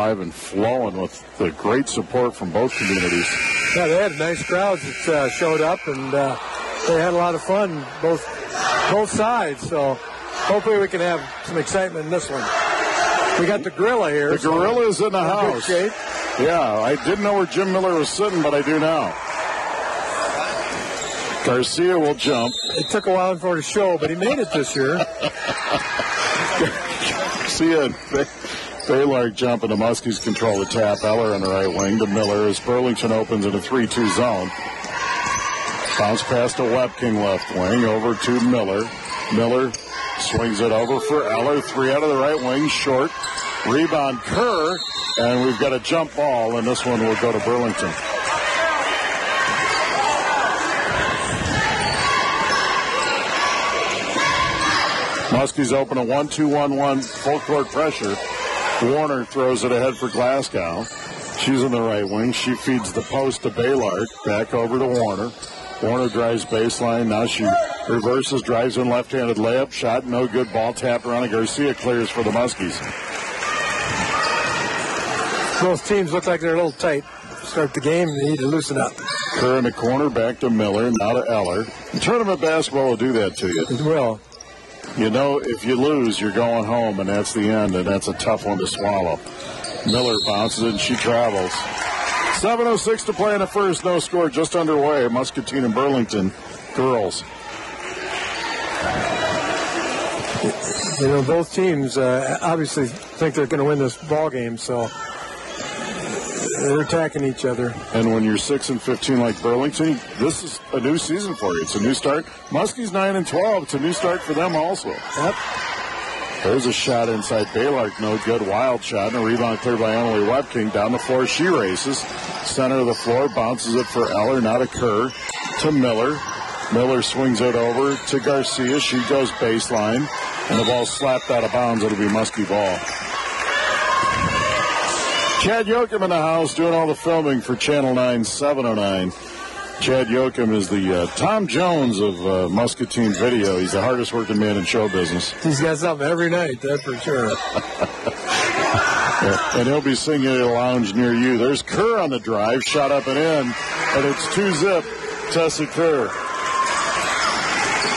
alive and flowing with the great support from both communities. Yeah, they had nice crowds that showed up, and they had a lot of fun, both sides. So hopefully we can have some excitement in this one. We got the gorilla here. The gorilla's in the house. Good shape. Yeah, I didn't know where Jim Miller was sitting, but I do now. Garcia will jump. It took a while for it to show, but he made it this year. Garcia and Baylor jump, and the Muskies control the tap. Eller on the right wing to Miller as Burlington opens in a 3-2 zone. Bounce past to Webking left wing over to Miller. Miller swings it over for Eller. 3 out of the right wing, short. Rebound Kerr, and we've got a jump ball, and this one will go to Burlington. Muskies open a 1-2-1-1 full court pressure. Warner throws it ahead for Glasgow. She's in the right wing. She feeds the post to Baylard. Back over to Warner. Warner drives baseline. Now she reverses, drives in left-handed layup. Shot no good. Ball tapped around, and Garcia clears for the Muskies. Both teams look like they're a little tight. Start the game, they need to loosen up. Kerr in the corner, back to Miller, now to Eller. Tournament basketball will do that to you. It will. You know, if you lose, you're going home, and that's the end, and that's a tough one to swallow. Miller bounces it, and she travels. 7:06 to play in the first. No score, just underway. Muscatine and Burlington girls. You know, both teams obviously think they're going to win this ball game, so they're attacking each other. And when you're 6-15 like Burlington, this is a new season for you. It's a new start. Muskie's 9-12. It's a new start for them also. Yep. There's a shot inside Baylor. No good. Wild shot. And a rebound cleared by Emily Webking. Down the floor, she races. Center of the floor. Bounces it for Eller. Now to Kerr. To Miller. Miller swings it over to Garcia. She goes baseline. And the ball slapped out of bounds. It'll be Muskie ball. Chad Yoakum in the house doing all the filming for Channel 9 709. Chad Yoakum is the Tom Jones of Muscatine video. He's the hardest working man in show business. He's got something every night, that's for sure. Yeah, and he'll be singing at a lounge near you. There's Kerr on the drive, shot up and in, and it's 2-zip, Tessa Kerr.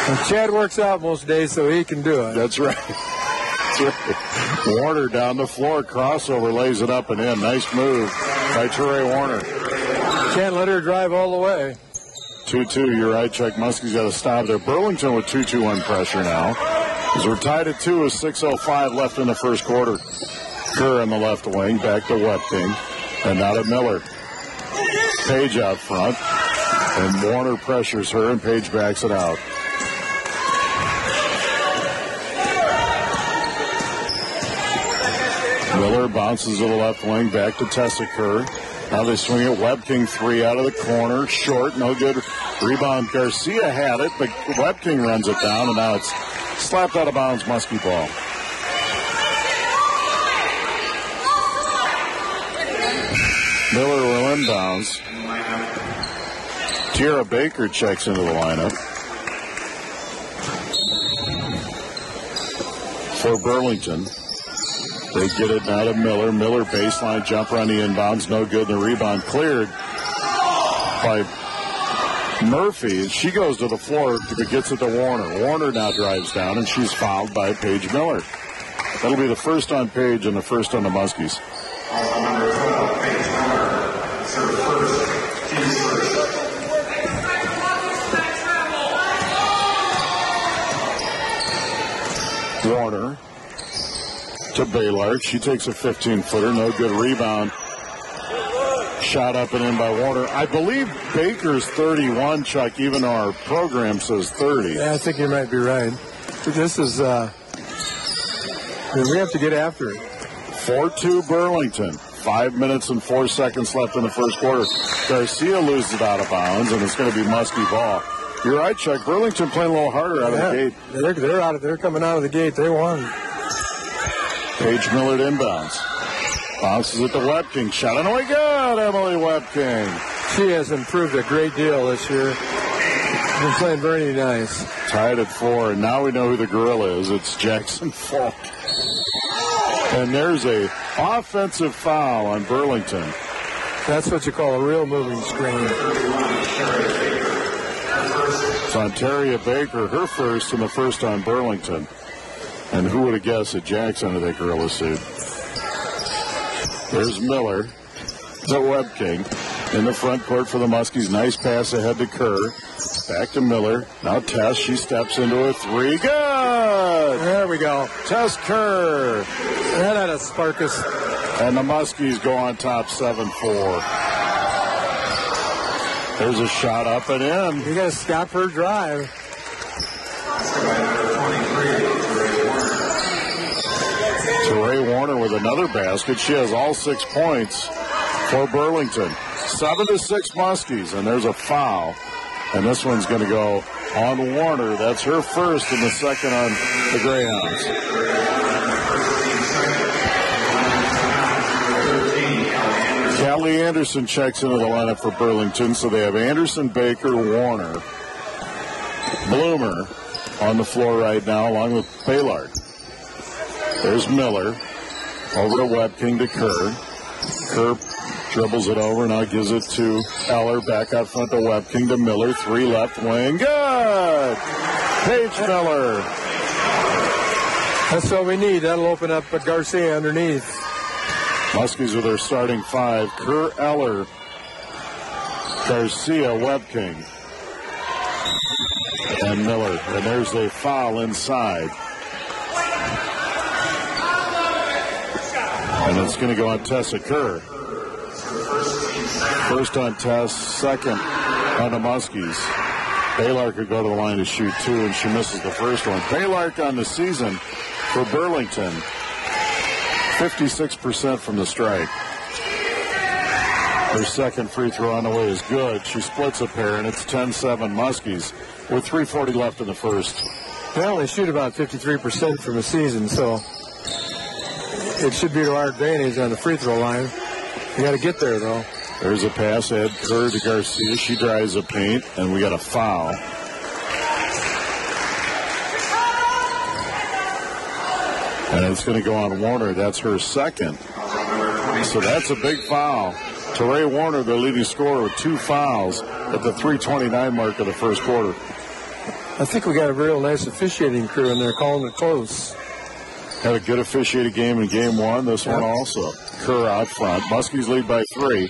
And Chad works out most days, so he can do it. That's right. Warner down the floor, crossover, lays it up and in. Nice move by Ture Warner. Can't let her drive all the way. 2-2, you're right, Chuck. Muskie's got to stop there. Burlington with 2-2-1 pressure now. As we're tied at 2 with 6:05 left in the first quarter. Kerr on the left wing, back to Webking, and now to Miller. Page out front, and Warner pressures her, and Page backs it out. Miller bounces to the left wing, back to Tessa Kerr. Now they swing it. Webking 3 out of the corner. Short, no good. Rebound. Garcia had it, but Webking runs it down, and now it's slapped out of bounds. Muskie ball. Miller will inbounds. Tierra Baker checks into the lineup for Burlington. They get it now to Miller. Miller baseline jumper on the inbounds. No good. The rebound cleared by Murphy. She goes to the floor but gets it to Warner. Warner now drives down, and she's fouled by Paige Miller. That'll be the first on Paige and the first on the Muskies. Warner to Baylor. She takes a 15-footer. No good rebound. Shot up and in by Warner. I believe Baker's 31, Chuck, even though our program says 30. Yeah, I think you might be right. This is, we have to get after it. 4-2 Burlington. 5 minutes and 4 seconds left in the first quarter. Garcia loses it out of bounds, and it's going to be Muskie ball. You're right, Chuck. Burlington playing a little harder out of the gate. They're coming out of the gate. They won. Paige Miller inbounds. Bounces it to Webking. Shot and away good, Emily Webking. She has improved a great deal this year. Been playing very nice. Tied at 4, and now we know who the gorilla is. It's Jackson Falk. And there's a offensive foul on Burlington. That's what you call a real moving screen. It's Ontaria Baker, her first, and the first on Burlington. And who would have guessed that Jackson had a gorilla suit? There's Miller, the Web King, in the front court for the Muskies. Nice pass ahead to Kerr. Back to Miller. Now Tess, she steps into a three. Good! There we go. Tess Kerr. That had a sparkus. And the Muskies go on top 7-4. There's a shot up and in. You got to stop her drive. Teray Warner with another basket. She has all 6 points for Burlington. 7-6 Muskies, and there's a foul. And this one's going to go on Warner. That's her first and the second on the Greyhounds. Callie Anderson checks into the lineup for Burlington. So they have Anderson, Baker, Warner, Bloomer on the floor right now, along with Baylard. There's Miller. Over to Web King to Kerr. Kerr dribbles it over, now gives it to Eller. Back out front to Web King to Miller. 3 left wing. Good! Paige Miller. That's what we need. That'll open up Garcia underneath. Muskies with their starting 5. Kerr, Eller, Garcia, Web King, and Miller. And there's a foul inside. And it's going to go on Tessa Kerr. First on Tess, second on the Muskies. Baylard could go to the line to shoot 2, and she misses the first one. Baylard on the season for Burlington, 56% from the strike. Her second free throw on the way is good. She splits a pair, and it's 10-7 Muskies with 3:40 left in the first. They only shoot about 53% from the season, so it should be to our advantage on the free throw line. We got to get there, though. There's a pass ahead, Kerr to Garcia. She drives the paint, and we got a foul. And it's going to go on Warner. That's her second. So that's a big foul. Teray Warner, the leading scorer, with 2 fouls at the 3:29 mark of the first quarter. I think we got a real nice officiating crew in there calling it close. Had a good officiated game in game 1. This one also. Kerr out front. Muskies lead by 3.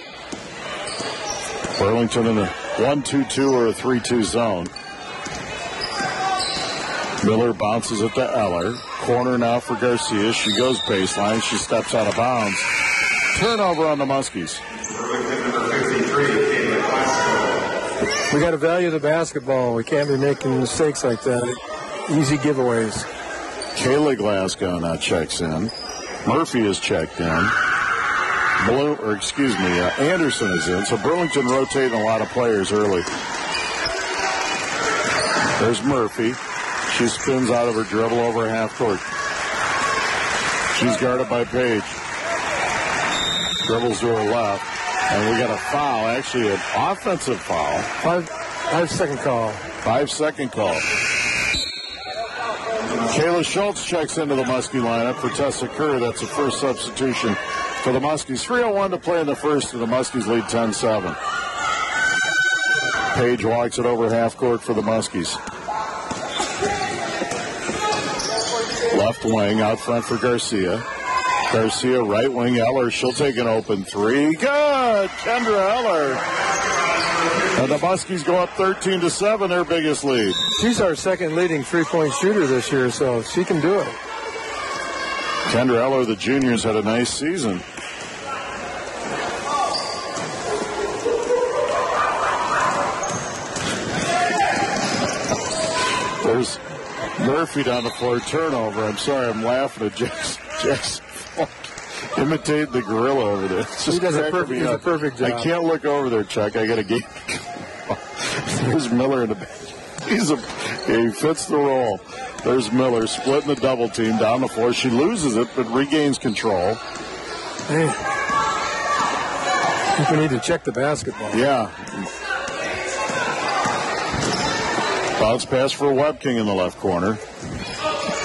Burlington in a 1-2-2 or a 3-2 zone. Miller bounces it to Eller. Corner now for Garcia. She goes baseline. She steps out of bounds. Turnover on the Muskies. We got to value the basketball. We can't be making mistakes like that. Easy giveaways. Kayla Glasgow now checks in. Murphy is checked in. Anderson is in. So Burlington rotating a lot of players early. There's Murphy. She spins out of her dribble over half court. She's guarded by Page. Dribbles to her left. And we got a foul, actually an offensive foul. 5-second call. 5-second call. Kayla Schultz checks into the Muskie lineup for Tessa Kerr. That's the first substitution for the Muskies. 3:01 to play in the first, and the Muskies lead 10-7. Page walks it over half court for the Muskies. Left wing out front for Garcia. Garcia right wing. Eller, she'll take an open 3. Good! Kendra Eller. And the Muskies go up 13-7, their biggest lead. She's our second leading three-point shooter this year, so she can do it. Kendra Eller, the juniors, had a nice season. There's Murphy down the floor, turnover. I'm sorry, I'm laughing at Jackson imitate the gorilla over there. He does a perfect job. I can't look over there, Chuck. I got a game. There's Miller in the back. He fits the role. There's Miller splitting the double team down the floor. She loses it, but regains control. Hey, I think we need to check the basketball. Yeah. Bounce pass for Web King in the left corner.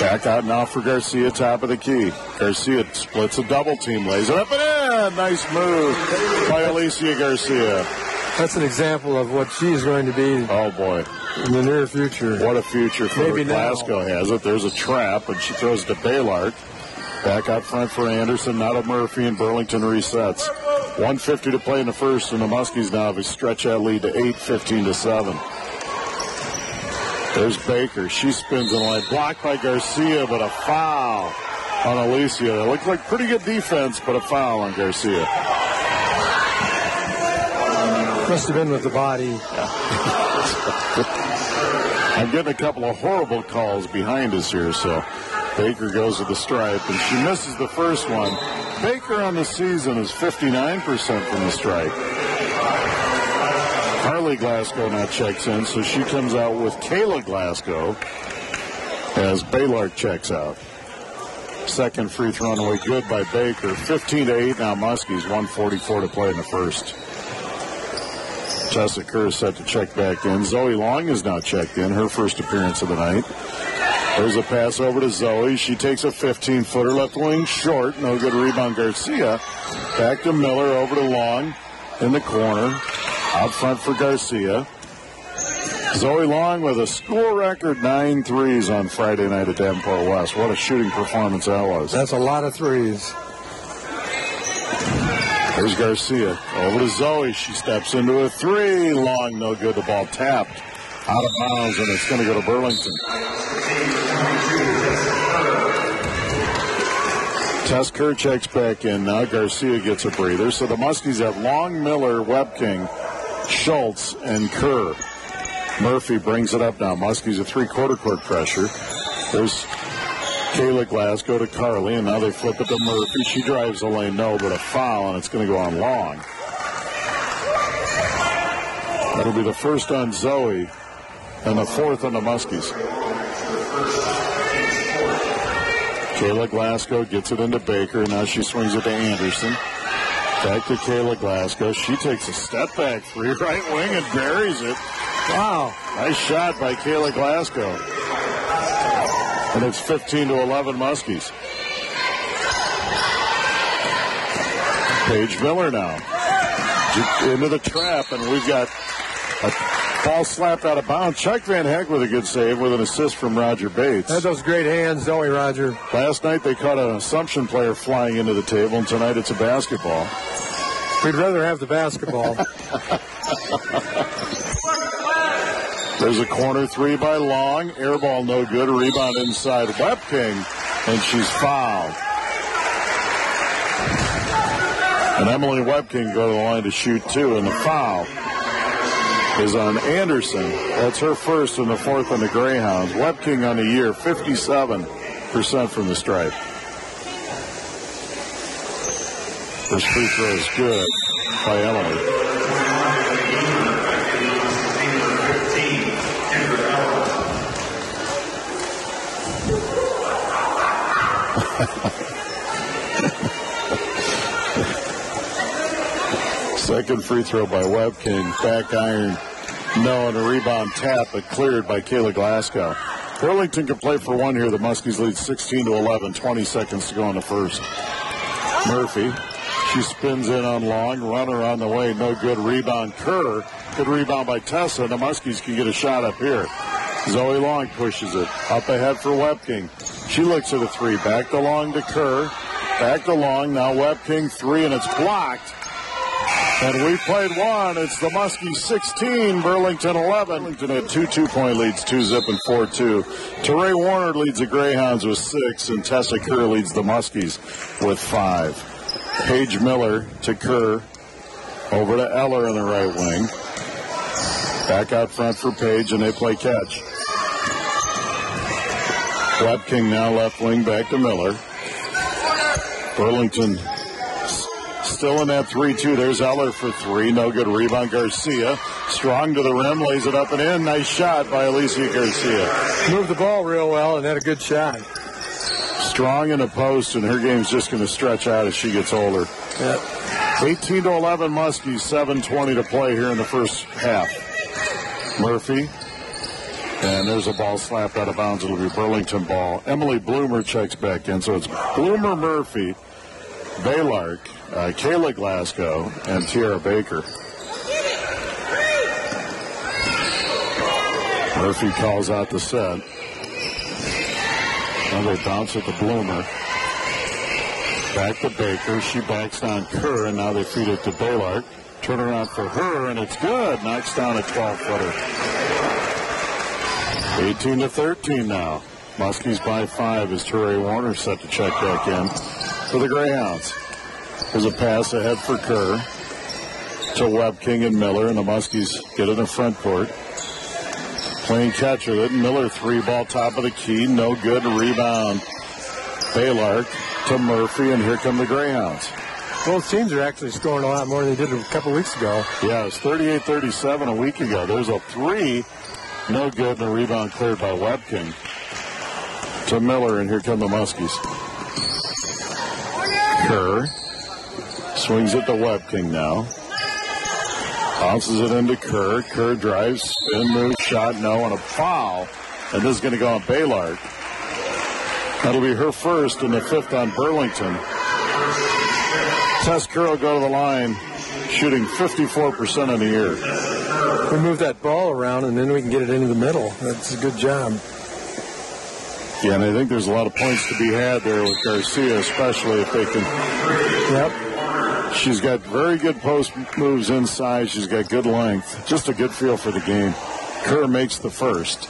Back out now for Garcia, top of the key. Garcia splits a double team, lays it up and in. Nice move by Alicia Garcia. That's an example of what she's going to be. Oh, boy. In the near future. What a future for her. Glasgow has it. There's a trap, and she throws to Baylard. Back out front for Anderson, now to Murphy, and Burlington resets. 1:50 to play in the first, and the Muskies now have a stretch that lead to 8, 15-7. There's Baker. She spins in the line. Blocked by Garcia, but a foul on Alicia. It looked like pretty good defense, but a foul on Garcia. Must have been with the body. I'm getting a couple of horrible calls behind us here, so Baker goes to the stripe, and she misses the first one. Baker on the season is 59% from the stripe. Harley Glasgow now checks in, so she comes out with Kayla Glasgow as Baylard checks out. Second free throw away good by Baker. 15-8 now Muskies, 1:44 to play in the first. Tessa Kerr is set to check back in. Zoe Long is now checked in, her first appearance of the night. There's a pass over to Zoe. She takes a 15-footer, left wing short. No good rebound, Garcia. Back to Miller, over to Long in the corner. Out front for Garcia. Zoe Long with a school record 9 threes on Friday night at Davenport West. What a shooting performance that was. That's a lot of threes. There's Garcia. Over to Zoe. She steps into a three. Long, no good. The ball tapped out of bounds, and it's going to go to Burlington. Tess Kerr checks back in. Now Garcia gets a breather. So the Muskies have Long, Miller, Webking, Schultz, and Kerr. Murphy brings it up now. Muskies a three-quarter court pressure. There's Kayla Glasgow to Carly, and now they flip it to Murphy. She drives the lane, no, but a foul, and it's going to go on Long. That'll be the first on Zoe and the fourth on the Muskies. Kayla Glasgow gets it into Baker, and now she swings it to Anderson. Back to Kayla Glasgow. She takes a step back three, right wing, and buries it. Wow, nice shot by Kayla Glasgow. And it's 15-11 Muskies. Paige Miller now into the trap, and we've got a ball slapped out of bounds. Chuck Van Heck with a good save with an assist from Roger Bates. Had those great hands, Zoe Roger. Last night they caught an Assumption player flying into the table, and tonight it's a basketball. We'd rather have the basketball. There's a corner three by Long. Air ball no good. A rebound inside Webking, and she's fouled. And Emily Webking go to the line to shoot two, and the foul is on Anderson. That's her first and the fourth on the Greyhounds. Webking on the year, 57% from the stripe. This free throw is good by Emily. Second free throw by Webking. Back iron. No, and a rebound tap, but cleared by Kayla Glasgow. Burlington can play for one here. The Muskies lead 16-11. 20 seconds to go in the first. Murphy. She spins in on Long. Runner on the way. No good. Rebound. Kerr. Good rebound by Tessa. The Muskies can get a shot up here. Zoe Long pushes it. Up ahead for Webking. She looks at a three. Back to Long to Kerr. Back to Long. Now Webking three, and it's blocked. And we played one. It's the Muskies 16, Burlington 11. Burlington had two 2-point leads, 2-zip and 4-2. Teray Warner leads the Greyhounds with 6, and Tessa Kerr leads the Muskies with 5. Paige Miller to Kerr. Over to Eller in the right wing. Back out front for Paige, and they play catch. Webking now left wing, back to Miller. Burlington still in that 3-2. There's Eller for three. No good rebound. Garcia. Strong to the rim. Lays it up and in. Nice shot by Alicia Garcia. Moved the ball real well and had a good shot. Strong in the post, and her game's just going to stretch out as she gets older. Yep. 18-11 Muskies. 7:20 to play here in the first half. Murphy And there's a ball slapped out of bounds. It'll be Burlington ball. Emily Bloomer checks back in. So it's Bloomer Murphy, Baylark, Kayla Glasgow, and Tiara Baker. Murphy calls out the set. Now they bounce at the Bloomer. Back to Baker. She backs down Kerr, and now they feed it to Baylark. Turn around for her, and it's good. Knocks down a 12-footer. 18-13 now. Muskies by 5 as Ture Warner set to check back in for the Greyhounds. There's a pass ahead for Kerr to Webb, King, and Miller, and the Muskies get in the front court. Playing catch with it. Miller 3-ball top of the key. No good. Rebound. Baylark to Murphy, and here come the Greyhounds. Both teams are actually scoring a lot more than they did a couple weeks ago. Yeah, it was 38-37 a week ago. There's a 3. No good, and a rebound cleared by Webking to Miller, and here come the Muskies. Kerr swings it to Webking now. Bounces it into Kerr. Kerr drives, spin, move, shot, no, and a foul. And this is going to go on Baylark. That'll be her first and the 5th on Burlington. Tess Kerr will go to the line, shooting 54% in the year. We move that ball around, and then we can get it into the middle. That's a good job. Yeah, and I think there's a lot of points to be had there with Garcia, especially if they can. Yep. She's got very good post moves inside. She's got good length. Just a good feel for the game. Kerr makes the first.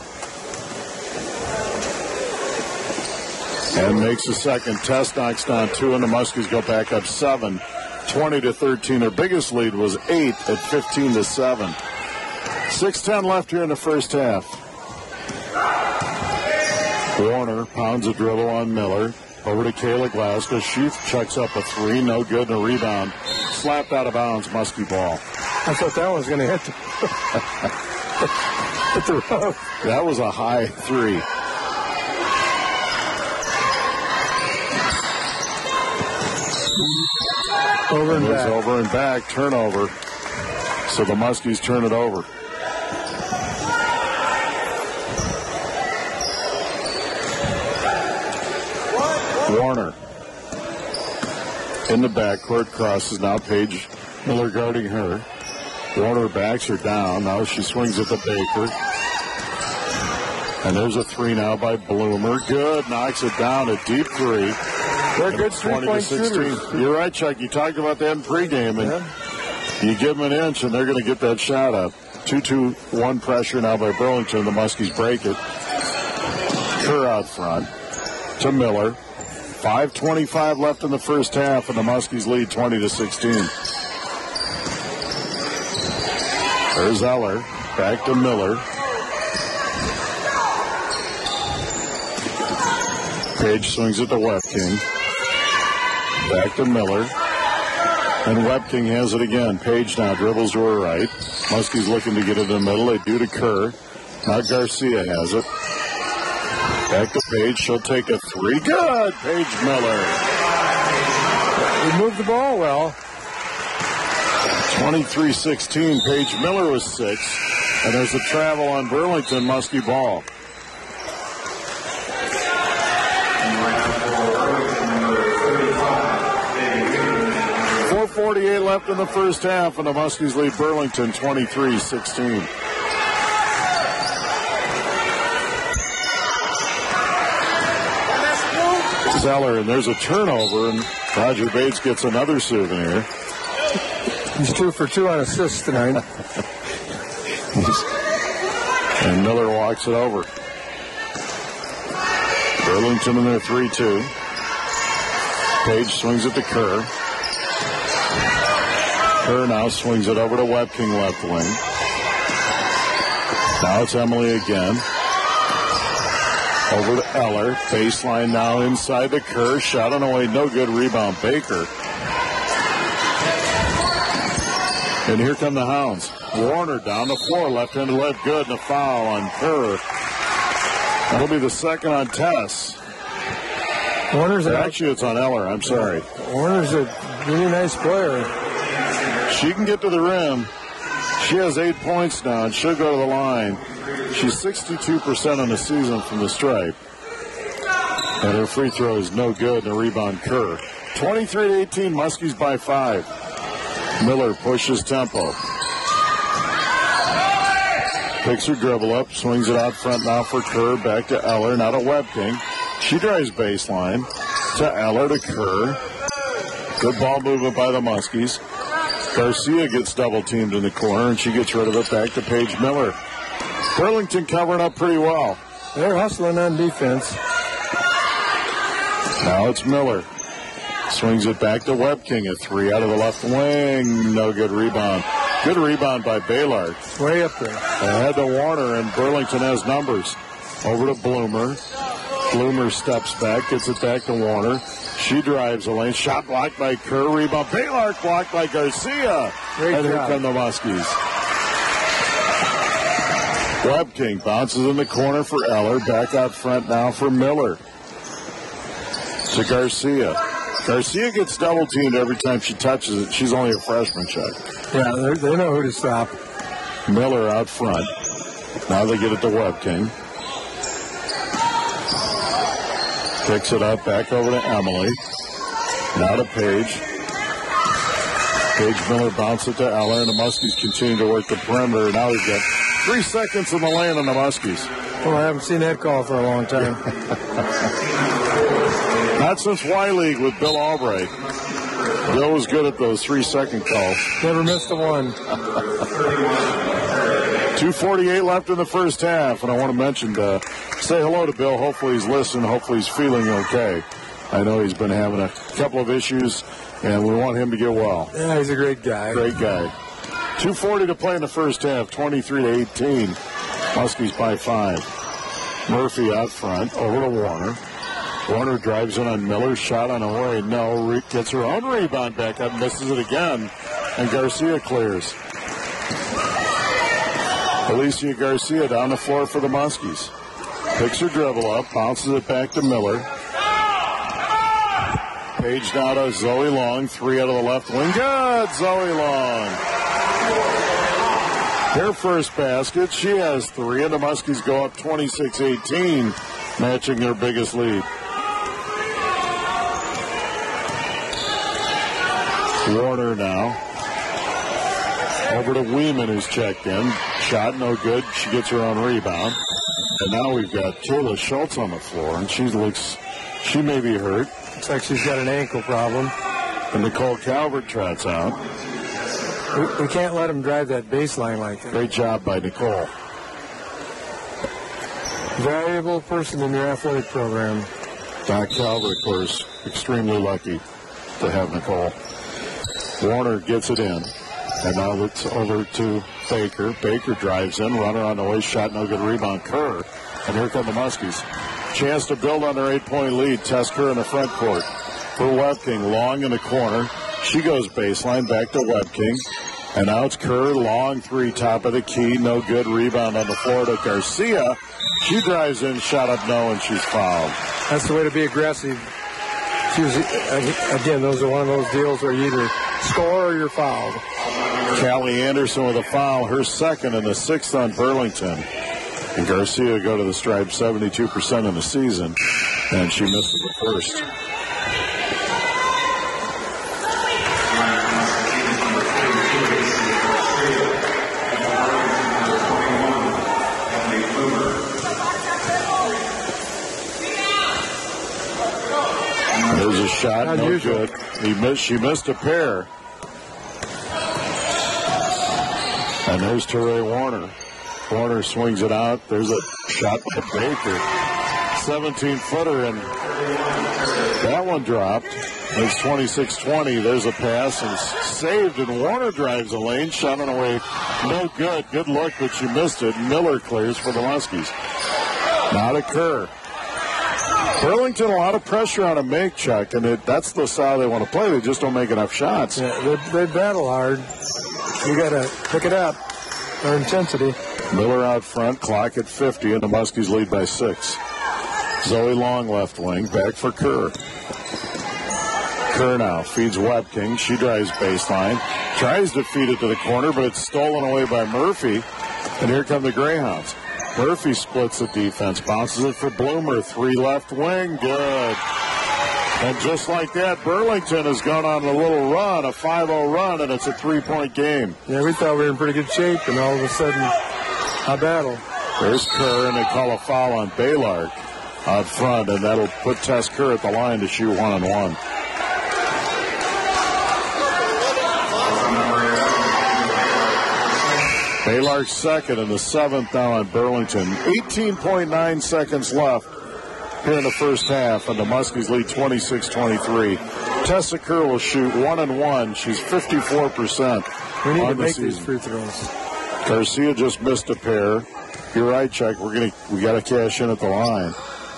And makes the second. Tess knocks down 2, and the Muskies go back up 7, 20-13. Their biggest lead was 8 at 15-7. 6:10 left here in the first half. Warner pounds a dribble on Miller. Over to Kayla Glasgow. She chucks up a 3. No good, and a rebound. Slapped out of bounds. Muskie ball. I thought that was going to hit the road. That was a high 3. Over and back. Over and back. Turnover. So the Muskies turn it over. Warner in the backcourt, crosses now. Paige Miller guarding her. Warner backs her down. Now she swings at the Baker. And there's a 3 now by Bloomer. Good. Knocks it down. A deep 3. They're good 3-point shooters. You're right, Chuck. You talked about that in pregame. And you give them an inch, and they're going to get that shot up. 2-2-1 pressure now by Burlington. The Muskies break it. Kerr out front to Miller. 5:25 left in the first half, and the Muskies lead 20-16. There's Eller. Back to Miller. Page swings it to Webking. Back to Miller. And Webking has it again. Page now dribbles to her right. Muskie's looking to get it in the middle. They do to Kerr. Now Garcia has it. Back to Page. She'll take a 3. Good. Page Miller. He moved the ball well. 23-16. Page Miller was 6. And there's a travel on Burlington. Muskie ball. .48 left in the first half, and the Muskies lead Burlington 23-16. Zeller, and there's a turnover, and Roger Bates gets another souvenir. He's 2 for 2 on assists tonight. And Miller walks it over. Burlington in their 3-2. Page swings it to Kerr. Kerr now swings it over to Webking left wing. Now it's Emily again. Over to Eller. Baseline now inside to Kerr. Shot on away. No good. Rebound. Baker. And here come the Hounds. Warner down the floor. Left-handed left. Good. And a foul on Kerr. That'll be the second on Tess. Actually, it's on Eller. I'm sorry. Warner's a really nice player. She can get to the rim. She has 8 points now, and she'll go to the line. She's 62% on the season from the stripe. And her free throw is no good, and a rebound Kerr. 23-18, Muskies by 5. Miller pushes tempo. Picks her dribble up, swings it out front now for Kerr, back to Eller, now to Webking. She drives baseline to Eller to Kerr. Good ball movement by the Muskies. Garcia gets double teamed in the corner, and she gets rid of it back to Paige Miller. Burlington covering up pretty well. They're hustling on defense. Now it's Miller. Swings it back to Webking. A 3 out of the left wing. No good rebound. Good rebound by Baylor. Way up there. Ahead to Warner, and Burlington has numbers. Over to Bloomer. Bloomer steps back, gets it back to Warner. She drives the lane. Shot blocked by Kerr. Rebound. Baylor blocked by Garcia. Great and here job. come the Muskies. Webking bounces in the corner for Eller. Back out front now for Miller. To Garcia. Garcia gets double teamed every time she touches it. She's only a freshman, Chuck. Yeah, they know who to stop. Miller out front. Now they get it to Webking. Picks it up, back over to Emily. Now to Paige. Paige Miller bounces it to Eller, and the Muskies continue to work the perimeter. Now we've got 3 seconds in the lane on the Muskies. Well, I haven't seen that call for a long time. Not since Y-League with Bill Albright. Bill was good at those 3-second calls. Never missed a one. 2:48 left in the first half, and I want to mention, say hello to Bill. Hopefully he's listening. Hopefully he's feeling okay. I know he's been having a couple of issues, and we want him to get well. Yeah, he's a great guy. Great guy. 2:40 to play in the first half, 23-18. Muskies by 5. Murphy out front, over to Warner. Warner drives in on Miller, shot on the way. No, gets her own rebound back up, misses it again, and Garcia clears. Alicia Garcia down the floor for the Muskies. Picks her dribble up, bounces it back to Miller. Page now to Zoe Long, 3 out of the left wing. Good, Zoe Long. Her first basket, she has 3, and the Muskies go up 26-18, matching their biggest lead. Warner now. Over to Weeman, who's checked in. Shot no good. She gets her own rebound. And now we've got Kayla Schultz on the floor, and she may be hurt. Looks like she's got an ankle problem. And Nicole Calvert trots out. We can't let him drive that baseline like that. Great job by Nicole. Valuable person in your athletic program. Doc Calvert, of course, extremely lucky to have Nicole. Warner gets it in. And now it's over to Baker. Baker drives in, runner on the way, shot, no good, rebound, Kerr. And here come the Muskies. Chance to build on their 8-point lead. Test Kerr in the front court. For Webking, Long in the corner. She goes baseline, back to Webking. And now it's Kerr, Long 3, top of the key, no good, rebound on the floor to Garcia. She drives in, shot up, no, and she's fouled. That's the way to be aggressive. Again, those are one of those deals where you either score or you're fouled. Callie Anderson with a foul, her second and the 6th on Burlington. And Garcia go to the stripe 72% in the season, and she misses the first. There's a shot, no good. She missed a pair. And there's Teray Warner. Warner swings it out. There's a shot by Baker. 17-footer, and that one dropped. It's 26-20. There's a pass, and saved, and Warner drives the lane. Shot on the way. No good. Good look, but she missed it. Miller clears for the Muskies. Now to Kerr. Burlington, a lot of pressure on a make, Chuck, and that's the style they want to play. They just don't make enough shots. Yeah, they battle hard. You got to pick it up, their intensity. Miller out front, clock at 50, and the Muskies lead by 6. Zoe Long left wing, back for Kerr. Kerr now feeds Webking. She drives baseline. Tries to feed it to the corner, but it's stolen away by Murphy. And here come the Greyhounds. Murphy splits the defense. Bounces it for Bloomer. 3 left wing. Good. And just like that, Burlington has gone on a little run, a 5-0 run, and it's a 3-point game. Yeah, we thought we were in pretty good shape, and all of a sudden, a battle. There's Kerr, and they call a foul on Baylard out front, and that'll put Tess Kerr at the line to shoot 1-on-1. Baylard second in the 7th now on Burlington. 18.9 seconds left here in the first half, and the Muskies lead 26-23. Tessa Kerr will shoot 1-1. She's 54%. We need to the make season. these free throws. Garcia just missed a pair. You're right, Chuck. We got to cash in at the line.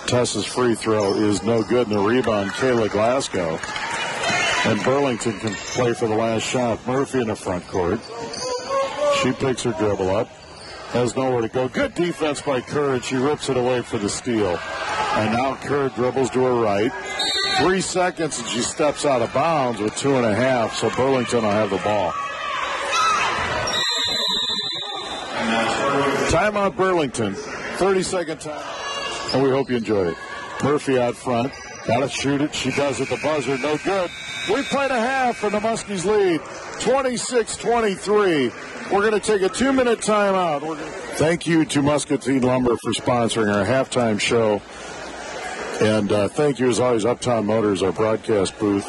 Tessa's free throw is no good, and the rebound, Kayla Glasgow. And Burlington can play for the last shot. Murphy in the front court. She picks her dribble up. Has nowhere to go. Good defense by Kerr, and she rips it away for the steal. And now Kerr dribbles to her right. 3 seconds, and she steps out of bounds with 2.5, so Burlington will have the ball. Timeout Burlington. 30-second time. And we hope you enjoyed it. Murphy out front. Got to shoot it. She does at the buzzer. No good. We played a half, and the Muskies lead 26-23. We're going to take a 2-minute timeout. Thank you to Muscatine Lumber for sponsoring our halftime show. And thank you, as always, Uptown Motors, our broadcast booth.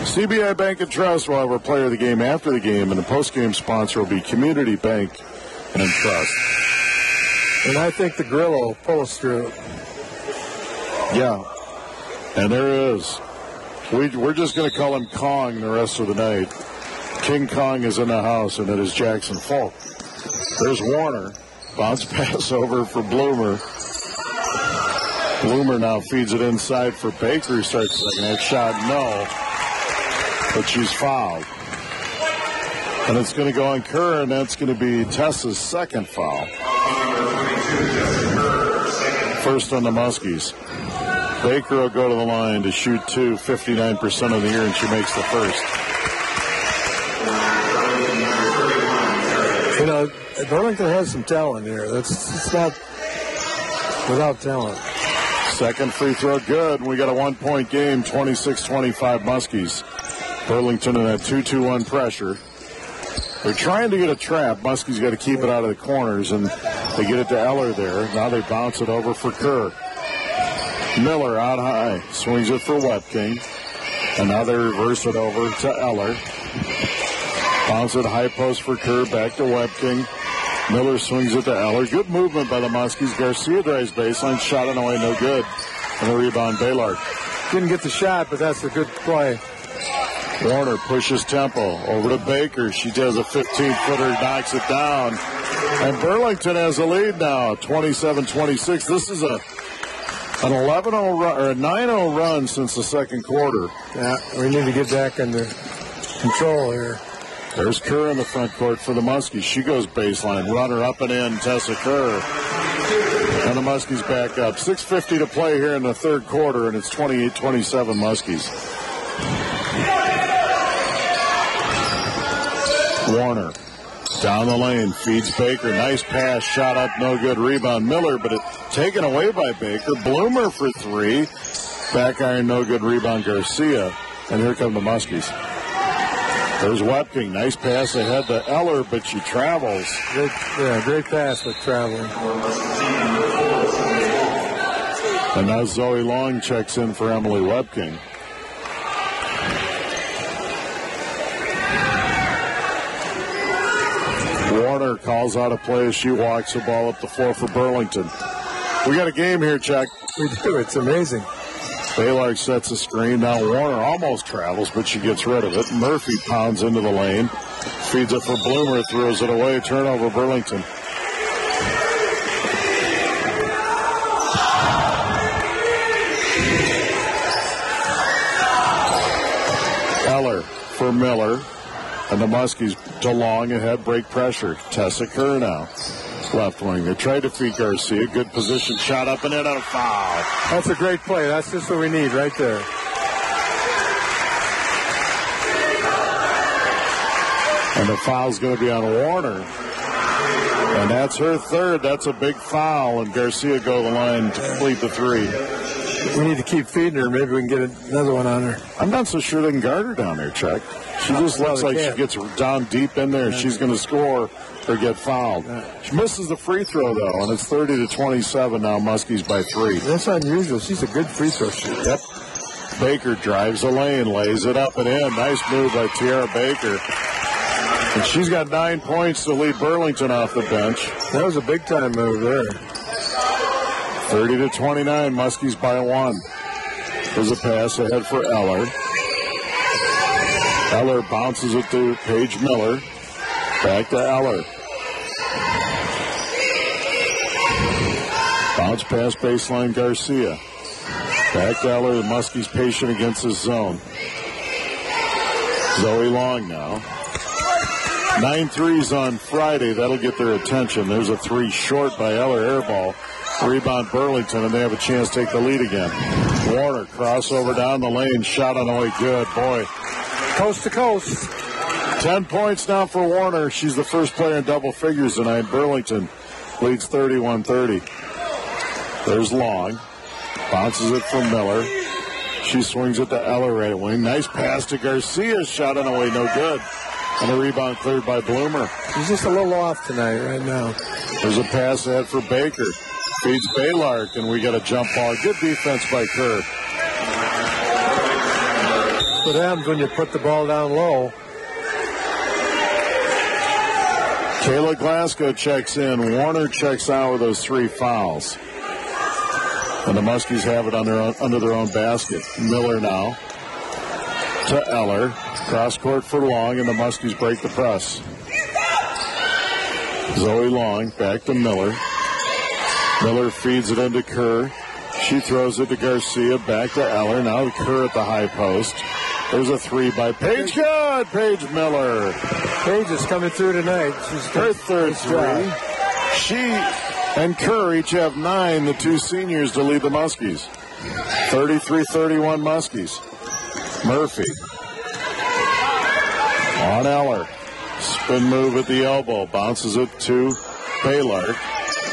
CBI Bank and Trust will have our player of the game after the game, and the post-game sponsor will be Community Bank and Trust. And I think the grill will pull us through. Yeah, and there is. We're just going to call him Kong the rest of the night. King Kong is in the house, and it is Jackson Falk. There's Warner. Bounce pass over for Bloomer. Bloomer now feeds it inside for Baker, who starts second half shot. No. But she's fouled. And it's going to go on Kerr, and that's going to be Tessa's second foul. First on the Muskies. Baker will go to the line to shoot 59% of the year, and she makes the first. You know, Burlington has some talent here. It's not without talent. Second free throw good. We got a 1-point game, 26-25 Muskies. Burlington in that 2-2-1 pressure. They're trying to get a trap. Muskies got to keep it out of the corners, and they get it to Eller there. Now they bounce it over for Kerr. Miller out high. Swings it for Webking. And now they reverse it over to Eller. Bounce it high post for Kerr. Back to Webking. Miller swings it to Eller. Good movement by the Muskies. Garcia drives baseline. Shot it away, no good. And a rebound, Baylard. Didn't get the shot, but that's a good play. Warner pushes tempo over to Baker. She does a 15-footer, knocks it down. And Burlington has a lead now, 27-26. This is an 11-0 run, or a 9-0 run since the second quarter. Yeah, we need to get back under control here. There's Kerr in the front court for the Muskies. She goes baseline, runner up and in, Tessa Kerr. And the Muskies back up. 6:50 to play here in the third quarter, and it's 28-27 Muskies. Warner down the lane, feeds Baker. Nice pass, shot up, no good. Rebound, Miller, but it taken away by Baker. Bloomer for 3. Back iron, no good. Rebound, Garcia. And here come the Muskies. There's Webking. Nice pass ahead to Eller, but she travels. Great pass with traveling. And now Zoe Long checks in for Emily Webking. Warner calls out a play as she walks the ball up the floor for Burlington. We got a game here, Chuck. We do. It's amazing. Baylard sets a screen. Now Warner almost travels, but she gets rid of it. Murphy pounds into the lane. Feeds it for Bloomer. Throws it away. Turnover, Burlington. Eller for Miller. And the Muskies to Long ahead, break pressure. Tessa Kerr now. Left wing. They tried to feed Garcia. Good position. Shot up and in on a foul. That's a great play. That's just what we need right there. And the foul's going to be on Warner. And that's her third. That's a big foul. And Garcia go to the line to complete the three. We need to keep feeding her. Maybe we can get another one on her. I'm not so sure they can guard her down there, Chuck. She just looks like she gets down deep in there. She's going to score or get fouled. She misses the free throw, though, and it's 30-27 now. Muskie's by 3. That's unusual. She's a good free throw shooter. Yep. Baker drives the lane, lays it up and in. Nice move by Tiara Baker. And she's got 9 points to lead Burlington off the bench. That was a big-time move there. 30-29, Muskies by 1. There's a pass ahead for Eller. Eller bounces it to Paige Miller. Back to Eller. Bounce pass baseline Garcia. Back to Eller. The Muskies patient against his zone. Zoe Long now. 9 threes on Friday. That'll get their attention. There's a 3 short by Eller, air ball. Rebound Burlington, and they have a chance to take the lead again. Warner, crossover down the lane, shot on the way, good. Boy. Coast to coast. 10 points now for Warner. She's the first player in double figures tonight. Burlington leads 31-30. There's Long. Bounces it from Miller. She swings it to Eller right wing. Nice pass to Garcia, shot on the way, no good. And a rebound cleared by Bloomer. He's just a little off tonight right now. There's a pass ahead for Baker. Feeds Baylark, and we got a jump ball. Good defense by Kerr. What happens when you put the ball down low? Kayla Glasgow checks in. Warner checks out with those 3 fouls. And the Muskies have it under their own basket. Miller now to Eller. Cross court for Long, and the Muskies break the press. Zoe Long back to Miller. Miller feeds it into Kerr. She throws it to Garcia, back to Eller. Now Kerr at the high post. There's a 3 by Paige. Good! Paige Miller. Paige is coming through tonight. She's her third 3. She and Kerr each have 9, the 2 seniors, to lead the Muskies. 33-31 Muskies. Murphy. On Eller. Spin move at the elbow. Bounces it to Baylark.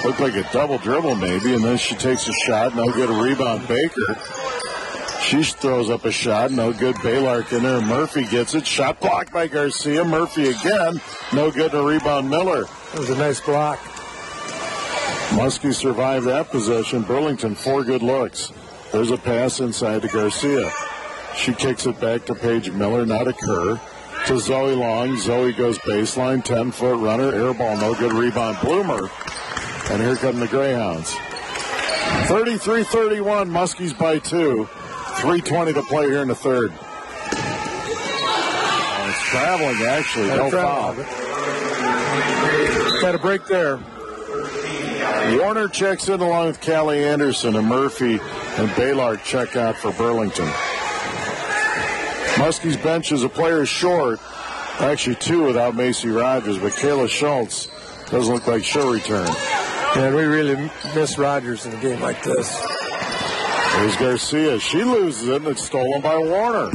Looked like a double dribble maybe, and then she takes a shot. No good. A rebound. Baker. She throws up a shot. No good. Baylark in there. Murphy gets it. Shot blocked by Garcia. Murphy again. No good. A rebound. Miller. That was a nice block. Muskie survived that possession. Burlington, 4 good looks. There's a pass inside to Garcia. She kicks it back to Paige Miller. Now to Kerr. To Zoe Long. Zoe goes baseline. 10-foot runner. Air ball. No good. Rebound. Bloomer. And here come the Greyhounds. 33-31. Muskies by 2. 3:20 to play here in the third. And it's traveling, actually. No foul. Got a break there. Warner checks in along with Callie Anderson, and Murphy and Baylark check out for Burlington. Muskie's bench is a player short. Actually 2 without Macy Rogers, but Kayla Schultz doesn't look like she'll return. Yeah, we really miss Rogers in a game like this. There's Garcia. She loses it, and it's stolen by Warner.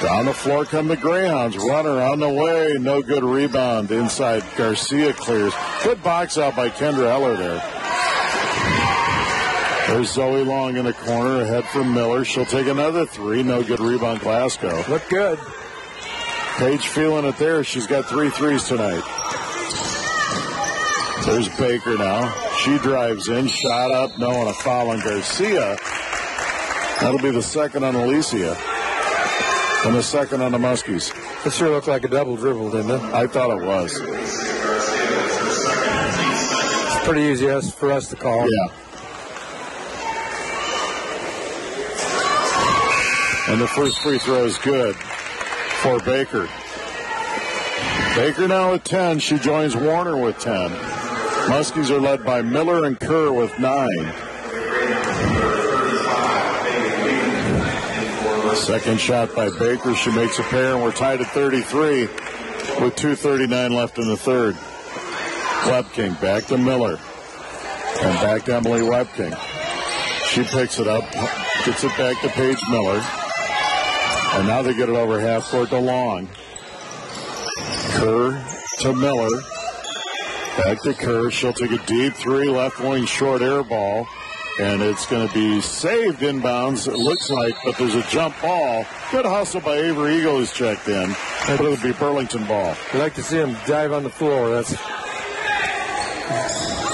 Down the floor come the Greyhounds. Runner on the way. No good rebound. Inside, Garcia clears. Good box out by Kendra Eller there. There's Zoe Long in the corner. Ahead from Miller. She'll take another 3. No good rebound, Glasgow. Look good. Paige feeling it there. She's got 3 threes tonight. There's Baker now. She drives in. Shot up. No, and a foul on Garcia. That'll be the second on Alicia. And the second on the Muskies. It sure looked like a double dribble, didn't it? I thought it was. It's pretty easy for us to call. Yeah. And the first free throw is good for Baker. Baker now with 10. She joins Warner with 10. Muskies are led by Miller and Kerr with 9. Second shot by Baker. She makes a pair, and we're tied at 33 with 2:39 left in the third. Webking back to Miller. And back to Emily Webking. She picks it up, gets it back to Paige Miller. And now they get it over half court to Long. Kerr to Miller. Back to Kerr. She'll take a deep three, left wing short air ball. And it's going to be saved inbounds, it looks like, but there's a jump ball. Good hustle by Avery Eagle who's checked in. But it'll be Burlington ball. I'd like to see him dive on the floor. That's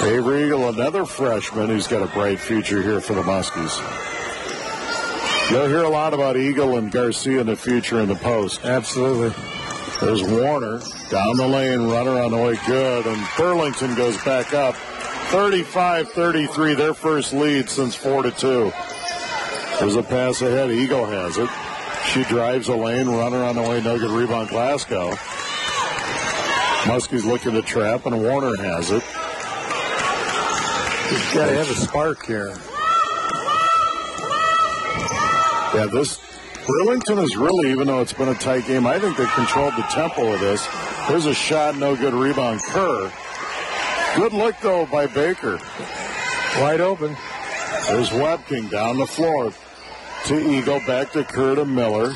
Avery Eagle, another freshman who's got a bright future here for the Muskies. You'll hear a lot about Eagle and Garcia in the future in the post. Absolutely. There's Warner down the lane, runner on the way, good, and Burlington goes back up. 35-33, their first lead since 4-2. There's a pass ahead. Eagle has it. She drives a lane, runner on the way, no good rebound, Glasgow. Muskie's looking to trap, and Warner has it. He's got to have a spark here. Yeah, this Burlington is really, even though it's been a tight game, I think they controlled the tempo of this. There's a shot, no good rebound, Kerr. Good look, though, by Baker. Wide open. There's Webking down the floor to Eagle, back to Kerr to Miller.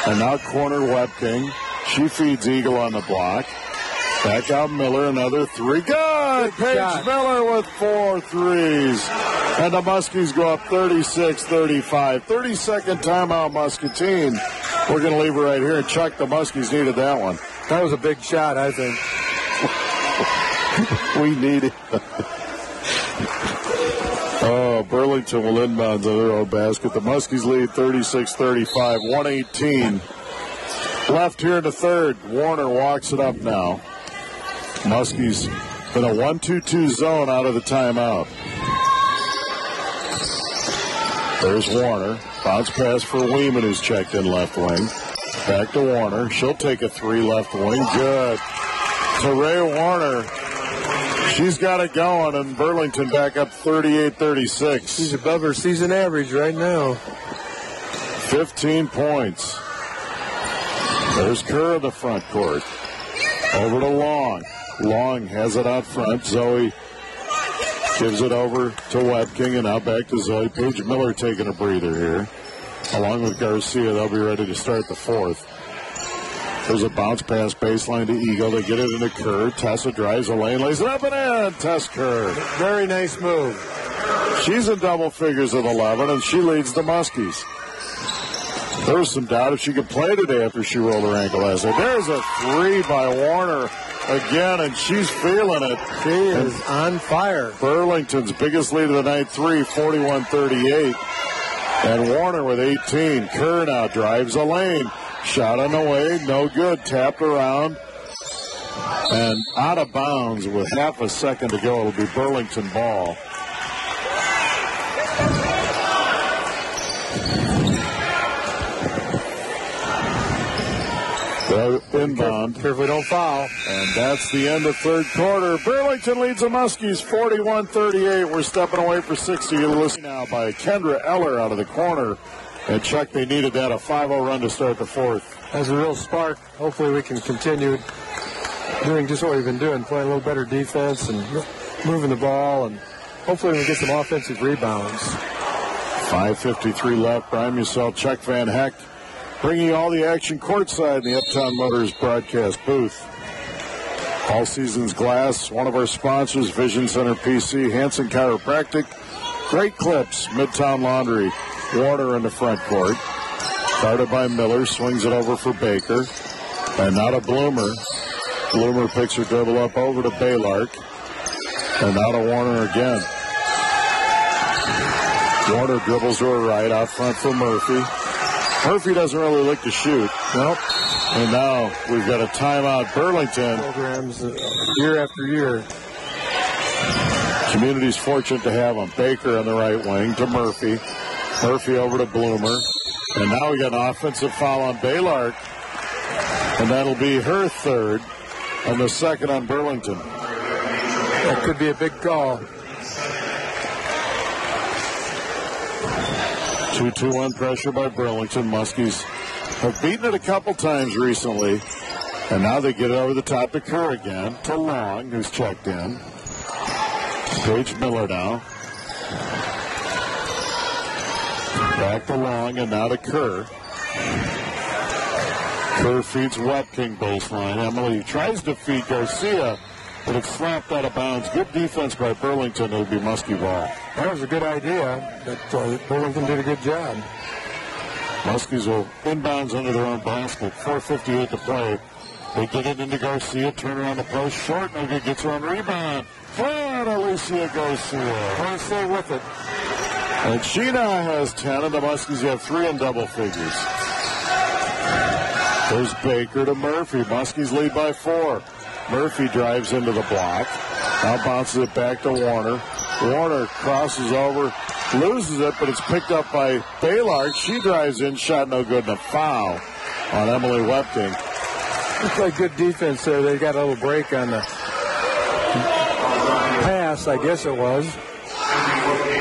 And now corner Webking. She feeds Eagle on the block. Back out Miller, another three. Good! Paige Miller with 4 threes. And the Muskies go up 36-35. 30-second timeout, Muscatine. We're going to leave it right here. And Chuck, the Muskies needed that one. That was a big shot, I think. We need it. Oh, Burlington will inbound to their own basket. The Muskies lead 36-35, 1:18 left here in the third. Warner walks it up now. Muskies in a 1-2-2 zone out of the timeout. There's Warner. Bounce pass for Weeman, who's checked in left wing. Back to Warner. She'll take a three left wing. Good. To Ray Warner. She's got it going, and Burlington back up 38-36. She's above her season average right now. 15 points. There's Kerr in the front court. Over to Long. Long has it out front. Zoe gives it over to Webking, and now back to Zoe. Paige Miller taking a breather here. Along with Garcia, they'll be ready to start the fourth. There's a bounce pass baseline to Eagle. They get it into Kerr. Tessa drives the lane, lays it up and in. Tess Kerr. Very nice move. She's in double figures at 11, and she leads the Muskies. There was some doubt if she could play today after she rolled her ankle last night. There's a three by Warner again, and she's feeling it. She is on fire. Burlington's biggest lead of the night, 41-38. And Warner with 18. Kerr now drives a lane. Shot on the way, no good. Tapped around and out of bounds with half a second to go. It'll be Burlington ball. Inbound. Carefully don't foul. And that's the end of third quarter. Burlington leads the Muskies 41-38. We're stepping away for 60. You're listening now by Kendra Eller out of the corner. And Chuck, they needed that, a 5-0 run to start the fourth. That's a real spark. Hopefully we can continue doing just what we've been doing, playing a little better defense and moving the ball, and hopefully we can get some offensive rebounds. 5:53 left. Brian Musell, Chuck Van Heck, bringing you all the action courtside in the Uptown Motors broadcast booth. All Seasons Glass, one of our sponsors, Vision Center PC, Hanson Chiropractic, Great Clips, Midtown Laundry. Warner in the front court. Started by Miller, swings it over for Baker. And now to Bloomer. Bloomer picks her dribble up over to Baylark. And now to Warner again. Warner dribbles to her right, out front for Murphy. Murphy doesn't really look to shoot. Nope. And now we've got a timeout. Burlington. Programs year after year. Community's fortunate to have him. Baker on the right wing to Murphy. Murphy over to Bloomer. And now we got an offensive foul on Baylark. And that'll be her third and the second on Burlington. That could be a big call. 2-2-1 pressure by Burlington. Muskies have beaten it a couple times recently. And now they get it over the top to Kerr again. To Long, who's checked in. Paige Miller now. Back to Long and now to Kerr. Kerr feeds Webking baseline. Emily tries to feed Garcia, but it's slapped out of bounds. Good defense by Burlington. It would be Muskie ball. That was a good idea, but Burlington did a good job. Muskies will inbounds under their own basket. 4:58 to play. They get it into Garcia. Turn around the post. Short. No good. Gets her on rebound. Flat Alicia Garcia. Want to stay with it. And she now has 10, and the Muskies have 3 in double figures. There's Baker to Murphy. Muskies lead by 4. Murphy drives into the block. Now bounces it back to Warner. Warner crosses over, loses it, but it's picked up by Baylard. She drives in, shot no good, and a foul on Emily Webking. Looks like good defense there. They got a little break on the pass, I guess it was.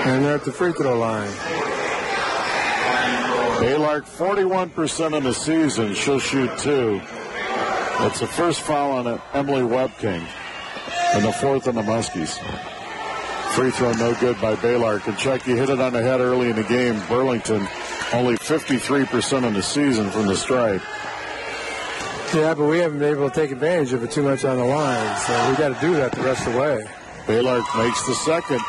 And they're at the free throw line. Baylard 41% in the season. She'll shoot 2. That's the first foul on Emily Webking, and the 4th on the Muskies. Free throw no good by Baylard. Kentucky hit it on the head early in the game. Burlington only 53% in the season from the stripe. Yeah, but we haven't been able to take advantage of it too much on the line, so we got to do that the rest of the way. Baylard makes the second.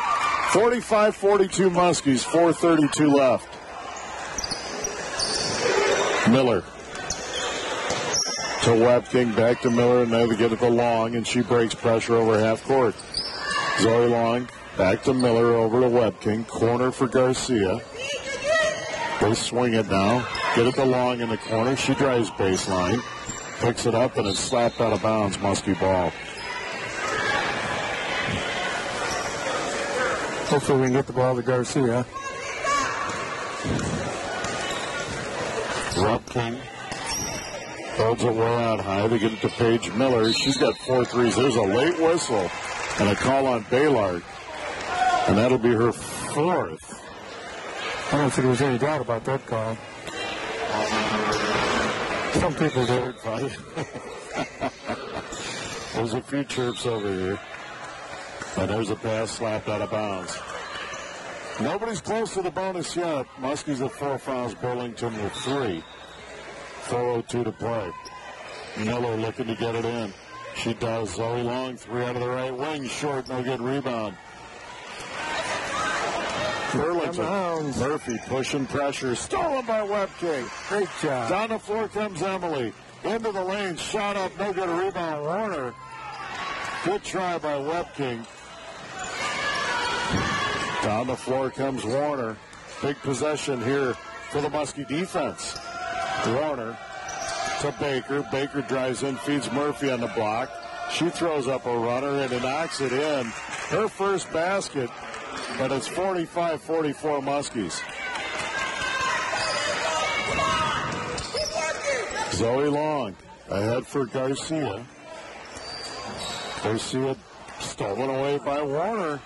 45-42 Muskies, 4:32 left. Miller to Webking, back to Miller, and they get it to Long, and she breaks pressure over half court. Zoe Long back to Miller, over to Webking, corner for Garcia. They swing it now, get it to Long in the corner. She drives baseline, picks it up, and it's slapped out of bounds. Muskie ball. Hopefully we can get the ball to Garcia. Webking holds it way out high. They get it to Paige Miller. She's got 4 threes. There's a late whistle and a call on Baylard, and that'll be her 4th. I don't think there was any doubt about that call. Some people do. There's a few chirps over here. And there's a pass slapped out of bounds. Nobody's close to the bonus yet. Muskies with 4 fouls. Burlington with 3. 4:02 to play. Miller looking to get it in. She does. Zoe Long, 3 out of the right wing. Short, no good rebound. Burlington. Murphy pushing pressure. Stolen by Webking. Great job. Down the floor comes Emily. Into the lane. Shot up. No good rebound. Warner. Good try by Webking. Down the floor comes Warner. Big possession here for the Muskie defense. Warner to Baker. Baker drives in, feeds Murphy on the block. She throws up a runner and knocks it in. Her first basket, but it's 45-44 Muskies. Zoe Long ahead for Garcia. Garcia stolen away by Warner.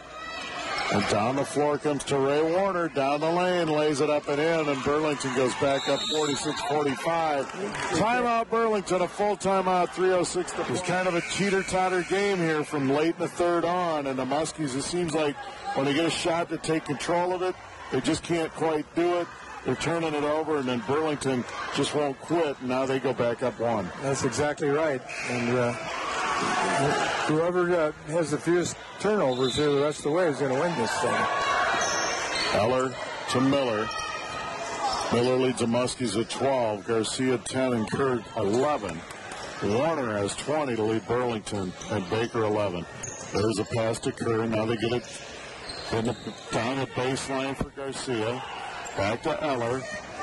And down the floor comes Teray Warner. Down the lane, lays it up and in, and Burlington goes back up 46-45. Timeout Burlington, a full timeout, 3:06. It was kind of a teeter-totter game here from late in the third on, and the Muskies, it seems like when they get a shot to take control of it, they just can't quite do it. They're turning it over, and then Burlington just won't quit, and now they go back up 1. That's exactly right. And whoever has the fewest turnovers here the rest of the way is going to win this thing. Eller to Miller. Miller leads the Muskies at 12. Garcia 10 and Kerr 11. Warner has 20 to lead Burlington, and Baker 11. There's a pass to Kerr. Now they get it down the baseline for Garcia. Back to Eller.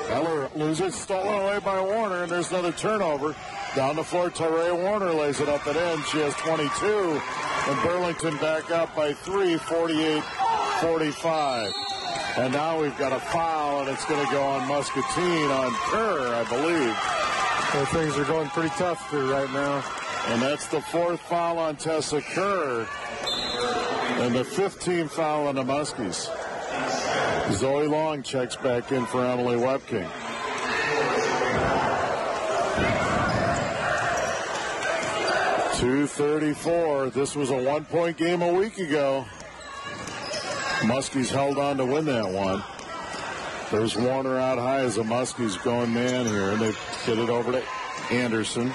Eller loses, stolen away by Warner, and there's another turnover. Down the floor, Teray Warner lays it up and in. She has 22, and Burlington back up by 3, 48-45. And now we've got a foul, and it's going to go on Muscatine, on Kerr, I believe. So things are going pretty tough here right now. And that's the 4th foul on Tessa Kerr, and the 15th foul on the Muskies. Zoe Long checks back in for Emily Webking. .234. This was a 1-point game a week ago. Muskies held on to win that one. There's Warner out high as the Muskies going man here, and they get it over to Anderson.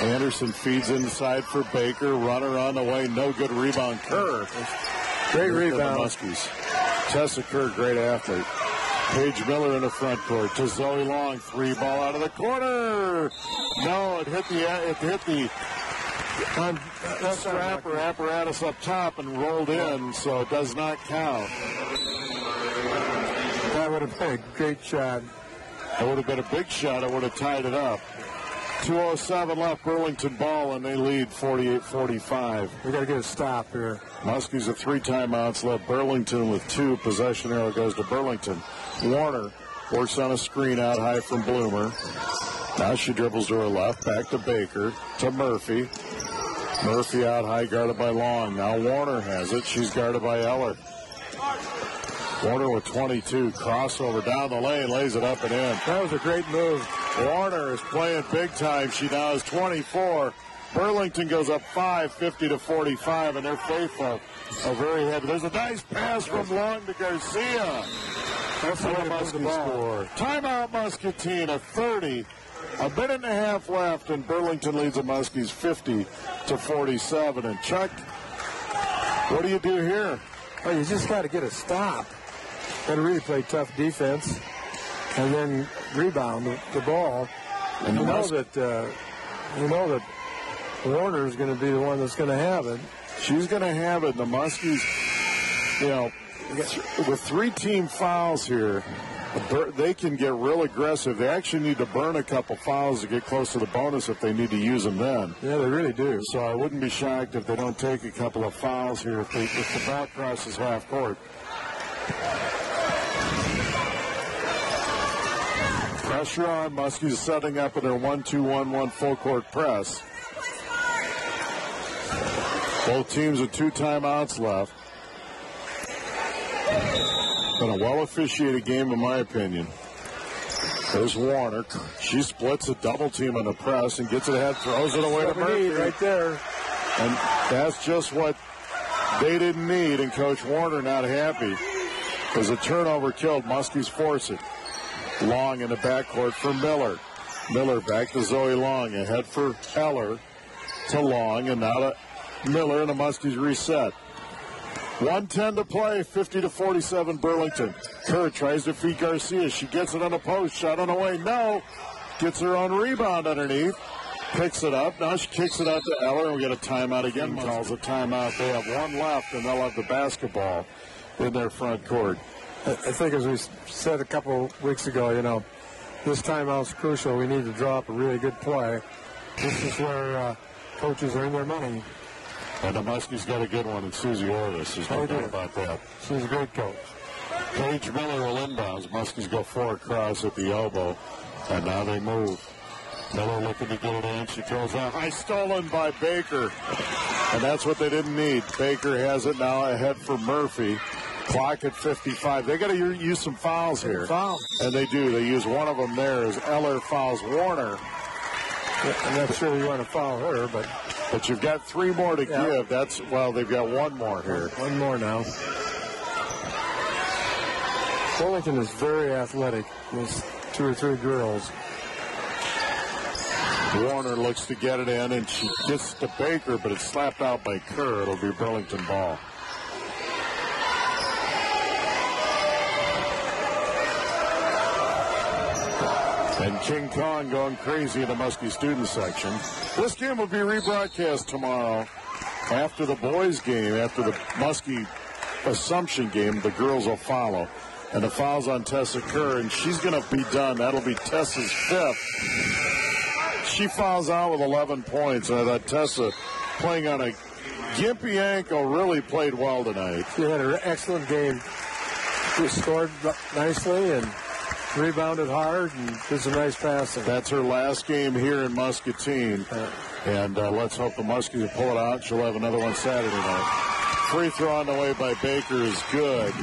Anderson feeds inside for Baker. Runner on the way. No good rebound. Kerr. Great rebound. The Muskies. Tessa Kerr, great athlete. Paige Miller in the front court to Zoe Long. 3 ball out of the corner. No, it hit the strap or apparatus up top and rolled in, so it does not count. That would have been a great shot. It would have been a big shot. It would have tied it up. 2:07 left, Burlington ball, and they lead 48-45. We got to get a stop here. Muskies with 3 timeouts left. Burlington with 2. Possession arrow goes to Burlington. Warner works on a screen out high from Bloomer. Now she dribbles to her left, back to Baker, to Murphy. Murphy out high, guarded by Long. Now Warner has it. She's guarded by Eller. Warner with 22. Crossover down the lane, lays it up and in. That was a great move. Warner is playing big time. She now has 24. Burlington goes up 5, 50-45, and they're faithful. A very heavy. There's a nice pass from Long to Garcia. That's the Muskie score. Timeout, Muscatine, a 30. A minute and a half left, and Burlington leads the Muskies 50-47. And Chuck, what do you do here? Well, you just got to get a stop. Got to really play tough defense, and then rebound the ball. And you know that Warner is going to be the one that's going to have it. She's going to have it. The Muskies, with 3 team fouls here, they can get real aggressive. They actually need to burn a couple fouls to get close to the bonus if they need to use them then. Yeah, they really do. So I wouldn't be shocked if they don't take a couple of fouls here if the ball crosses half court. Pressure on. Muskies setting up in their 1-2-1-1 full court press. Both teams with 2 timeouts left. Been a well-officiated game, in my opinion. There's Warner. She splits a double team on the press and gets it ahead, throws it away to Murphy. Right there. And that's just what they didn't need, and Coach Warner not happy. As a turnover killed, Muskies force it. Long in the backcourt for Miller. Miller back to Zoe Long. Ahead for Eller to Long, and now to Miller, and the Muskies reset. 1:10 to play, 50-47 Burlington. Kerr tries to feed Garcia. She gets it on the post. Shot on the way. No. Gets her own rebound underneath. Picks it up. Now she kicks it out to Eller, and we get a timeout again. Calls a timeout. They have 1 left, and they'll have the basketball in their front court. I think as we said a couple weeks ago, this timeout's crucial. We need to draw up a really good play. This is where coaches earn their money. And the Muskies got a good one in Susie Orvis. There's no doubt about that. She's a great coach. Paige Miller will inbounds. Muskies go 4 across at the elbow. And now they move. Miller looking to get it in. She throws out. High stolen by Baker. And that's what they didn't need. Baker has it now ahead for Murphy. Clock at 55. They got to use some fouls here. Foul. And they do. They use one of them there as Eller fouls Warner. I'm not sure you want to foul her, but you've got 3 more to give. They've got 1 more here. 1 more now. Burlington is very athletic with 2 or 3 girls. Warner looks to get it in, and she gets to Baker, but it's slapped out by Kerr. It'll be Burlington ball. And King Kong going crazy in the Muskie student section. This game will be rebroadcast tomorrow after the boys' game, after the Muskie Assumption game. The girls will follow. And the foul's on Tessa Kerr, and she's going to be done. That'll be Tessa's 5th. She fouls out with 11 points. I thought Tessa, playing on a gimpy ankle, really played well tonight. She had an excellent game. She scored nicely and rebounded hard and did some nice passing. That's her last game here in Muscatine. And let's hope the Muskies will pull it out. She'll have another one Saturday night. Free throw on the way by Baker is good.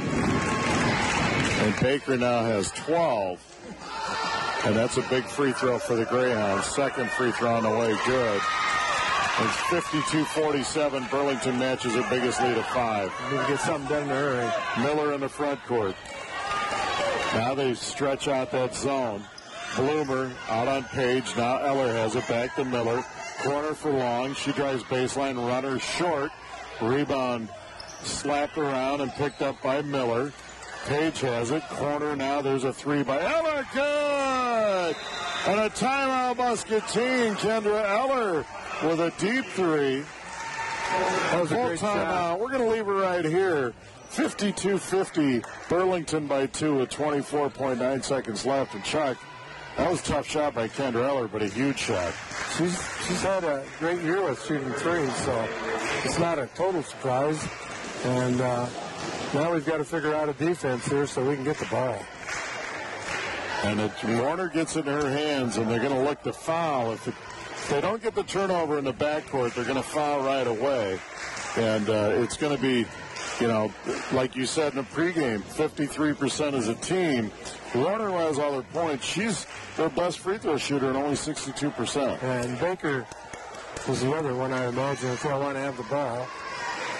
And Baker now has 12. And that's a big free throw for the Greyhounds. Second free throw on the way, good. It's 52-47. Burlington matches their biggest lead of 5. Need to get something done in a hurry. Miller in the front court. Now they stretch out that zone. Bloomer out on Page. Now Eller has it back to Miller. Corner for Long. She drives baseline. Runner short. Rebound slapped around and picked up by Miller. Page has it. Corner now. There's a three by Eller. Good! And a timeout, Muscatine. Kendra Eller with a deep three. That was a Full great timeout. shot. We're going to leave it right here. 52-50. Burlington by 2 with 24.9 seconds left. And Chuck, that was a tough shot by Kendra Eller, but a huge shot. She's had a great year with shooting threes, so it's not a total surprise. And now we've got to figure out a defense here so we can get the ball. And Warner gets it in her hands, and they're going to look to foul. If they don't get the turnover in the backcourt, they're going to foul right away. And it's going to be, like you said in the pregame, 53% as a team. Warner has all her points. She's their best free throw shooter and only 62%. And Baker was the other one, I imagine, if I want to have the ball.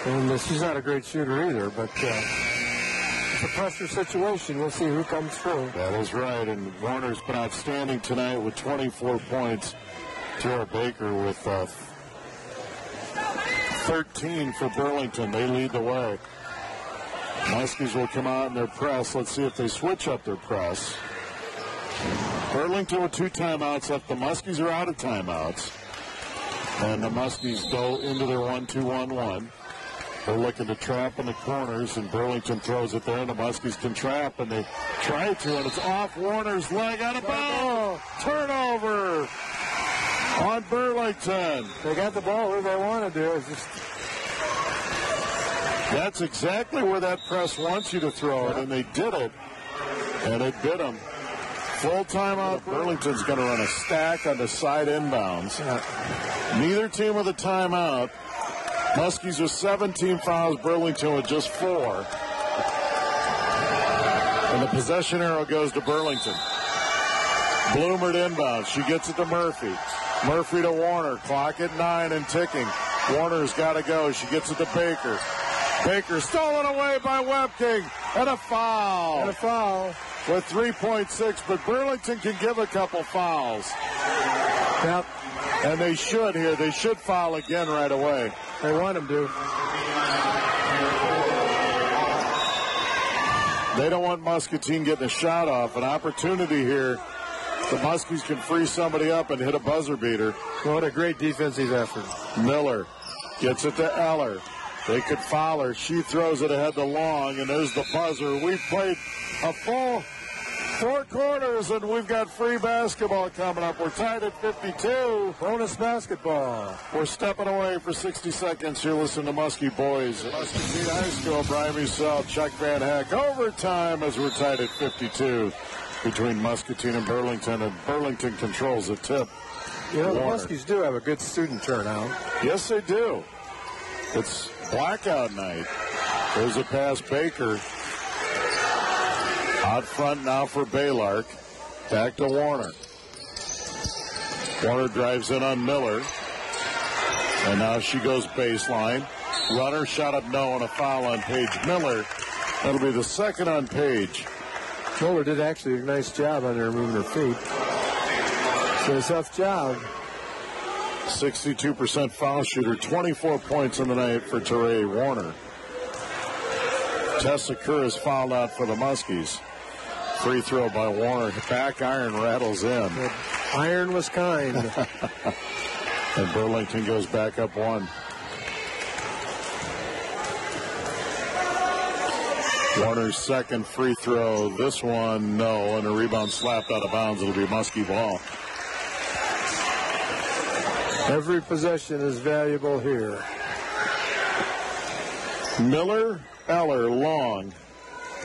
And she's not a great shooter either, but it's a pressure situation. We'll see who comes through. That is right, and Warner's been outstanding tonight with 24 points. Tara Baker with 13 for Burlington. They lead the way. Muskies will come out in their press. Let's see if they switch up their press. Burlington with 2 timeouts left. The Muskies are out of timeouts. And the Muskies go into their 1-2-1-1. They're looking to trap in the corners, and Burlington throws it there, and the Muskies can trap, and they try to, and it's off Warner's leg, out of bounds. Turnover on Burlington. They got the ball where they want to do. It's just... That's exactly where that press wants you to throw it, and they did it, and it bit them. Full timeout. Burlington's going to run a stack on the side inbounds. Neither team with a timeout. Muskies with 17 fouls, Burlington with just 4. And the possession arrow goes to Burlington. Bloomer inbounds. She gets it to Murphy. Murphy to Warner. Clock at 9 and ticking. Warner's got to go. She gets it to Baker. Baker stolen away by Webking. And a foul. And a foul. With 3.6, but Burlington can give a couple fouls. Yep. And they should here. They should foul again right away. They want them to. They don't want Muscatine getting a shot off. An opportunity here. The Muskies can free somebody up and hit a buzzer beater. What a great defensive effort. Miller gets it to Eller. They could foul her. She throws it ahead to Long, and there's the buzzer. We've played a full 4 quarters, and we've got free basketball coming up. We're tied at 52. Bonus basketball. We're stepping away for 60 seconds. You're listening to Muskie Boys at Muscatine High School. Brian Musell, Chuck Van Heck. Overtime as we're tied at 52 between Muscatine and Burlington controls the tip. The Muskies do have a good student turnout. Yes, they do. It's blackout night. There's a pass, Baker. Out front now for Baylark. Back to Warner. Warner drives in on Miller. And now she goes baseline. Runner shot up no, and a foul on Paige Miller. That'll be the second on Paige. Miller did actually a nice job on her moving her feet. It's a tough job. 62% foul shooter. 24 points in the night for Teray Warner. Tessa Kerr is fouled out for the Muskies. Free throw by Warner. Back iron rattles in. The iron was kind. And Burlington goes back up 1. Warner's second free throw. This one, no. And a rebound slapped out of bounds. It'll be Muskie ball. Every possession is valuable here. Miller, Eller, Long,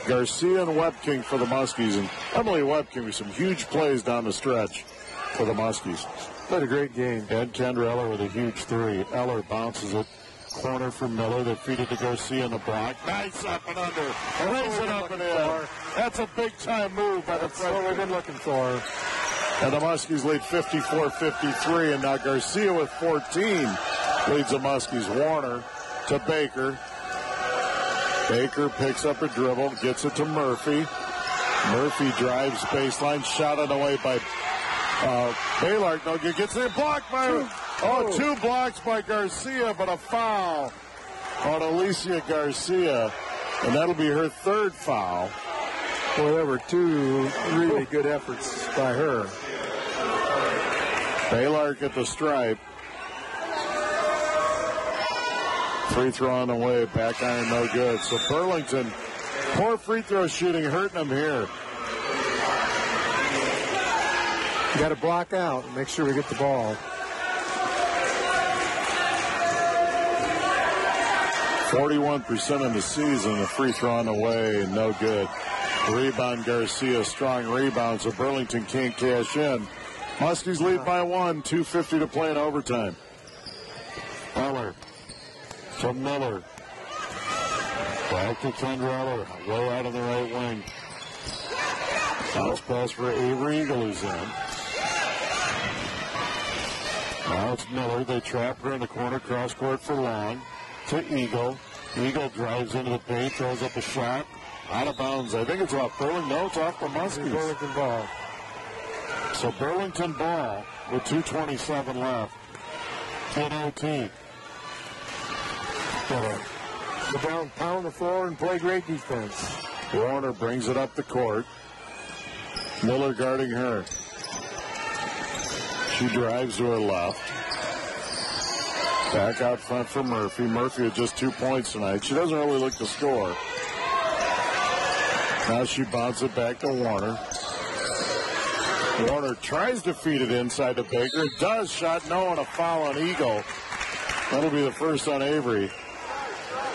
Garcia, and Webking for the Muskies. And Emily Webking with some huge plays down the stretch for the Muskies. What a great game. And Kendra Eller with a huge 3. Eller bounces it. Corner for Miller. They feed it to Garcia in the block. Nice up and under. Raise it up and in. That's a big-time move by the freshman. That's what we've been looking for. And the Muskies lead 54-53. And now Garcia with 14 leads the Muskies. Warner to Baker. Baker picks up a dribble, gets it to Murphy. Murphy drives baseline, shot on the way by Baylard. No good. Gets it blocked by, two blocks by Garcia, but a foul on Alicia Garcia. And that'll be her third foul. Well, there were two really good efforts by her. Baylard at the stripe. Free throw on the way. Back iron no good. So Burlington, poor free throw shooting, hurting them here. You got to block out and make sure we get the ball. 41% in the season. A free throw on the way, no good. Rebound Garcia, strong rebound, so Burlington can't cash in. Muskies lead by 1, 2:50 to play in overtime. Eller from Miller. Back to Kendra, way out on the right wing. Bounce pass for Avery Eagle, who's in. Now it's Miller. They trap her in the corner, cross court for Long. To Eagle. Eagle drives into the paint, throws up a shot. Out of bounds. I think it's off Burlington. No, it's off the Muskies. Burlington ball. So Burlington ball with 2:27 left. 10-0. Go down, pound the floor, and play great defense. Warner brings it up the court. Miller guarding her. She drives to her left. Back out front for Murphy. Murphy had just 2 points tonight. She doesn't really look to score. Now she bounces it back to Warner. Warner tries to feed it inside to Baker. It does. Shot no, and a foul on Eagle. That'll be the first on Avery.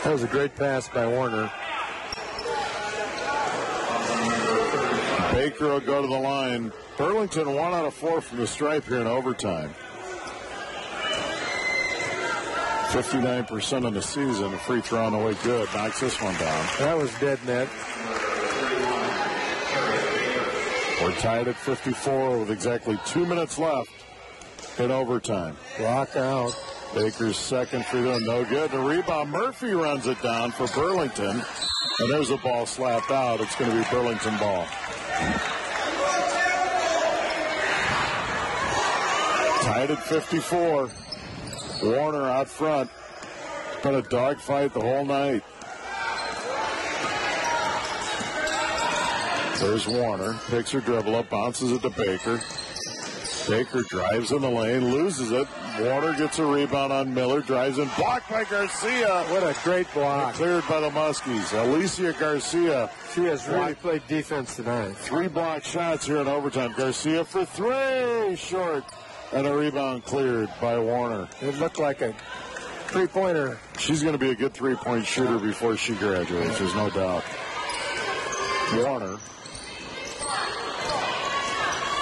That was a great pass by Warner. Baker will go to the line. Burlington 1 out of 4 from the stripe here in overtime. 59% in the season. A free throw on the way good. Knocks this one down. That was dead net. We're tied at 54 with exactly 2 minutes left in overtime. Block out. Baker's second free throw, no good. The rebound, Murphy runs it down for Burlington. And there's a ball slapped out. It's going to be Burlington ball. Tied at 54. Warner out front. Been a dogfight the whole night. There's Warner. Picks her dribble up, bounces it to Baker. Baker drives in the lane, loses it. Warner gets a rebound on Miller, drives in, blocked by Garcia. What a great block. Cleared by the Muskies. Alicia Garcia. She has really played defense tonight. 3 block shots here in overtime. Garcia for 3, short. And a rebound cleared by Warner. It looked like a three-pointer. She's going to be a good three-point shooter before she graduates, there's no doubt. Warner.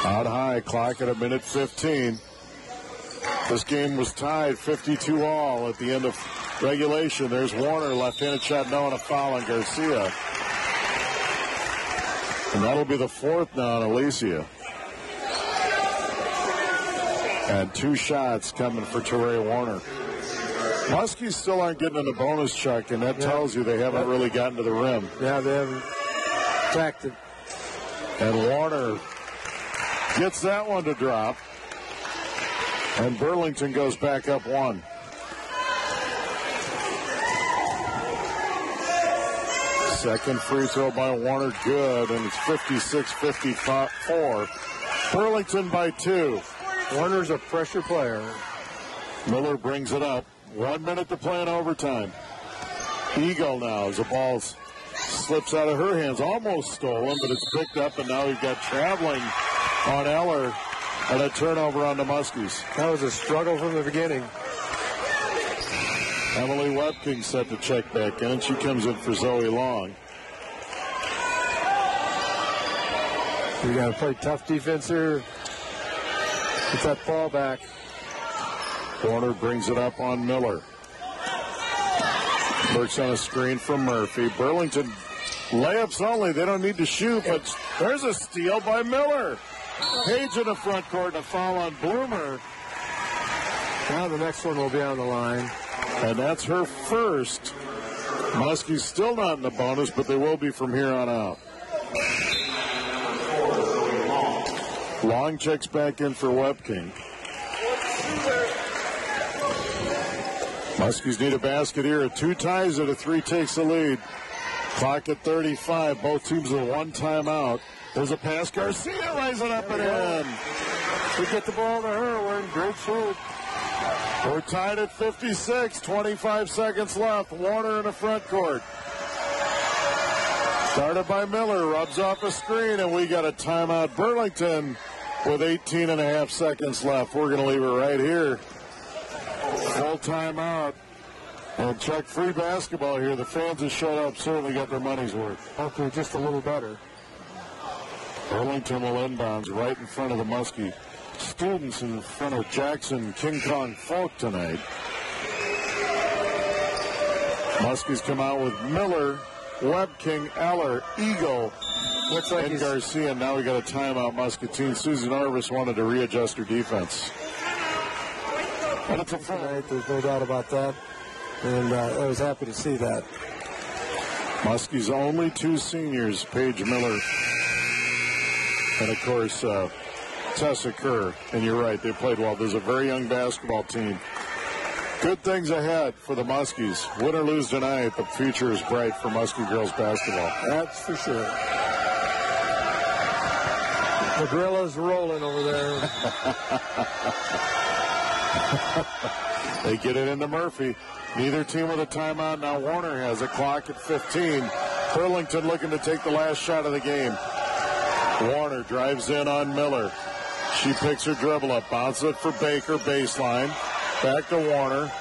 Out high, clock at 1:15. This game was tied 52-all at the end of regulation. There's Warner, left-handed shot, no, and a foul on Garcia. And that'll be the 4th now on Alicia. And 2 shots coming for Teray Warner. Muskies still aren't getting in the bonus check, and that tells you they haven't really gotten to the rim. Yeah, they haven't attacked it. And Warner gets that one to drop. And Burlington goes back up 1. Second free throw by Warner, good, and it's 56-54. Burlington by 2. Warner's a pressure player. Miller brings it up. 1 minute to play in overtime. Eagle now as the ball slips out of her hands. Almost stolen, but it's picked up, and now we've got traveling on Eller and a turnover on the Muskies. That was a struggle from the beginning. Emily Webking set to check back in. She comes in for Zoe Long. We got to play tough defense here. Get that ball back. Warner brings it up on Miller. Works on a screen from Murphy. Burlington layups only. They don't need to shoot, but there's a steal by Miller. Page in the front court and a foul on Bloomer. Now the next one will be on the line. And that's her first. Muskie's still not in the bonus, but they will be from here on out. Long checks back in for Webking. Muskies need a basket here. 2 ties it. A 3 takes the lead. Clock at 35. Both teams with 1 timeout. There's a pass. Garcia rising up and in. We get the ball to her. We're in great shape. We're tied at 56. 25 seconds left. Warner in the front court. Started by Miller. Rubs off a screen, and we got a timeout. Burlington with 18 and a half seconds left. We're going to leave it right here. Full timeout. And check free basketball here. The fans that showed up certainly got their money's worth. Hopefully just a little better. Burlington will inbounds right in front of the Muskie students, in front of Jackson King Kong Folk tonight. Muskies come out with Miller, Webking, Eller, Eagle, and Garcia. Now we got a timeout, Muscatine. Susan Orvis wanted to readjust her defense. And it's a full. Tonight, there's no doubt about that. And I was happy to see that. Muskie's only 2 seniors, Paige Miller and, of course, Tessa Kerr. And you're right, they played well. There's a very young basketball team. Good things ahead for the Muskies. Win or lose tonight, the future is bright for Muskie girls basketball. That's for sure. The Gorilla's rolling over there. They get it into Murphy. Neither team with a timeout. Now Warner has a clock at 15. Burlington looking to take the last shot of the game. Warner drives in on Miller. She picks her dribble up, bounces it for Baker, baseline. Back to Warner.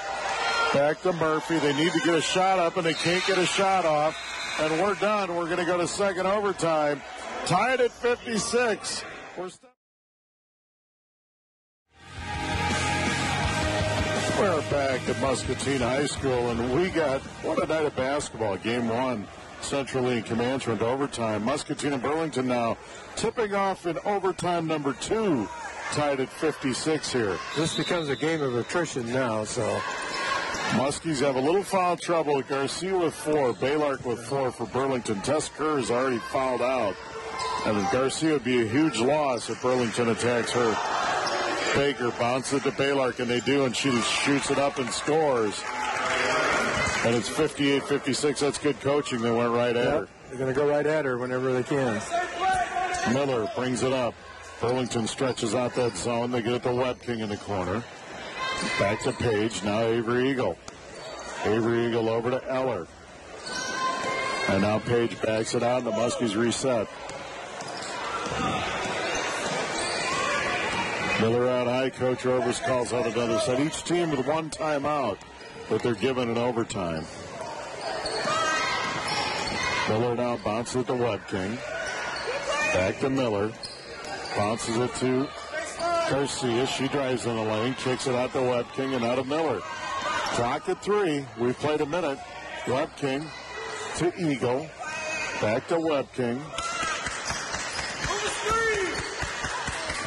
Back to Murphy. They need to get a shot up, and they can't get a shot off. And we're done. We're going to go to second overtime. Tied at 56. We're back at Muscatine High School, and we got, what a night of basketball. Game 1, Central League Comanche went to overtime. Muscatine and Burlington now tipping off in overtime number 2, tied at 56 here. This becomes a game of attrition now, so. Muskies have a little foul trouble. Garcia with 4, Baylark with 4 for Burlington. Tess Kerr is already fouled out, and Garcia would be a huge loss if Burlington attacks her. Baker bounces it to Baylark, and they do, and she just shoots it up and scores. And it's 58-56. That's good coaching. They went right at her. They're going to go right at her whenever they can. Miller brings it up. Burlington stretches out that zone. They get it to Webking in the corner. Back to Page. Now Avery Eagle. Avery Eagle over to Eller. And now Page backs it out, and the Muskies reset. Miller out high. Coach Orvis calls out another set. Each team with 1 timeout, but they're given an overtime. Miller now bounces it to Webking. Back to Miller. Bounces it to Garcia. She drives in the lane, kicks it out to Webking and out of Miller. Clock at 3. We've played a minute. Webking to Eagle. Back to Webking.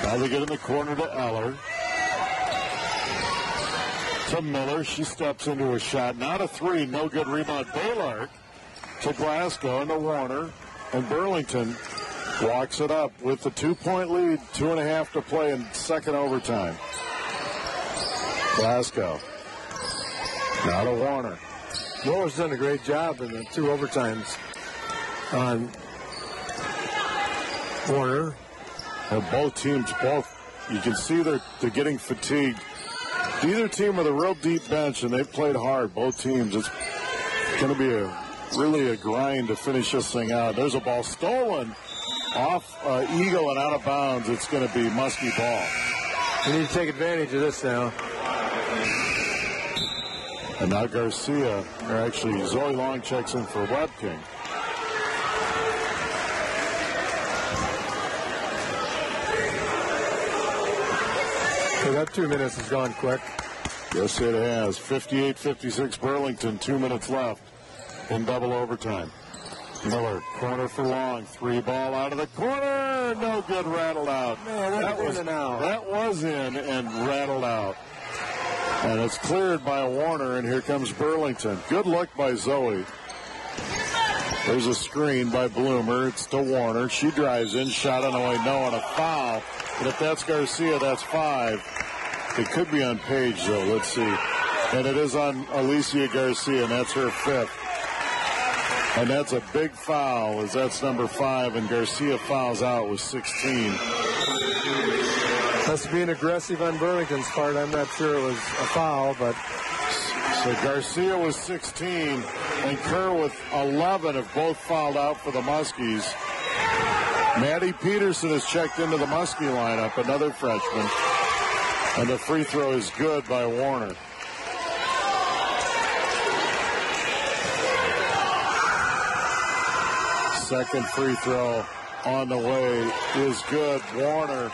Now they get in the corner to Eller. To Miller. She steps into a shot. Not a 3. No good rebound. Baylark to Glasgow and to Warner. And Burlington walks it up with the 2-point lead. 2.5 to play in second overtime. Glasgow. Now to Warner. Noah's done a great job in the 2 overtimes on Warner. And both teams, you can see they're getting fatigued. Either team with a real deep bench, and they've played hard. Both teams, it's going to be really a grind to finish this thing out. There's a ball stolen off Eagle and out of bounds. It's going to be Muskie ball. We need to take advantage of this now. And now Garcia, or actually Zoe Long checks in for Webking. So that 2 minutes has gone quick. Yes, it has. 58-56 Burlington, 2 minutes left in double overtime. Miller, corner for Long. 3 ball out of the corner. No good, rattled out. Man, that was in and rattled out. And it's cleared by Warner, and here comes Burlington. Good look by Zoe. There's a screen by Bloomer. It's to Warner. She drives in, shot on the way, no, and a foul And if that's Garcia, that's 5. It could be on Page, though. Let's see. And it is on Alicia Garcia, and that's her 5th. And that's a big foul, as that's number 5, and Garcia fouls out with 16. That's being aggressive on Burlington's part. I'm not sure it was a foul, but... So Garcia was 16, and Kerr with 11 have both fouled out for the Muskies. Maddie Peterson has checked into the Muskie lineup, another freshman. And the free throw is good by Warner. Second free throw on the way is good. Warner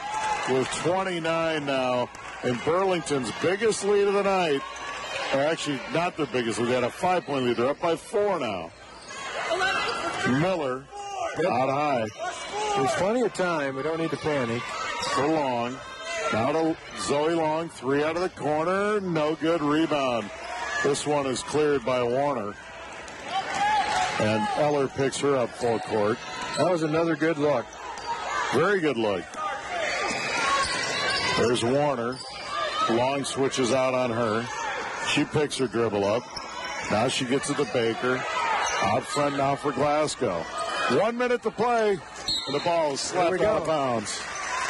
with 29 now. And Burlington's biggest lead of the night, or actually not their biggest lead, they had a 5-point lead. They're up by 4 now. Miller out high. There's plenty of time. We don't need to panic. For Long. Now to Zoe Long. 3 out of the corner. No good. Rebound. This one is cleared by Warner. And Eller picks her up full court. That was another good look. Very good look. There's Warner. Long switches out on her. She picks her dribble up. Now she gets it to Baker. Out front now for Glasgow. 1 minute to play. And the ball is slapped out of bounds.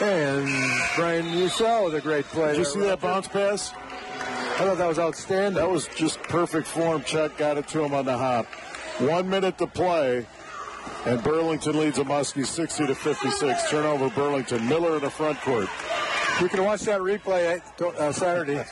And Brian Mussel with a great play. Did you see that bounce pass? I thought that was outstanding. That was just perfect form. Chuck got it to him on the hop. 1 minute to play. And Burlington leads the Muskies 60-56. Turnover Burlington. Miller in the front court. We can watch that replay Saturday.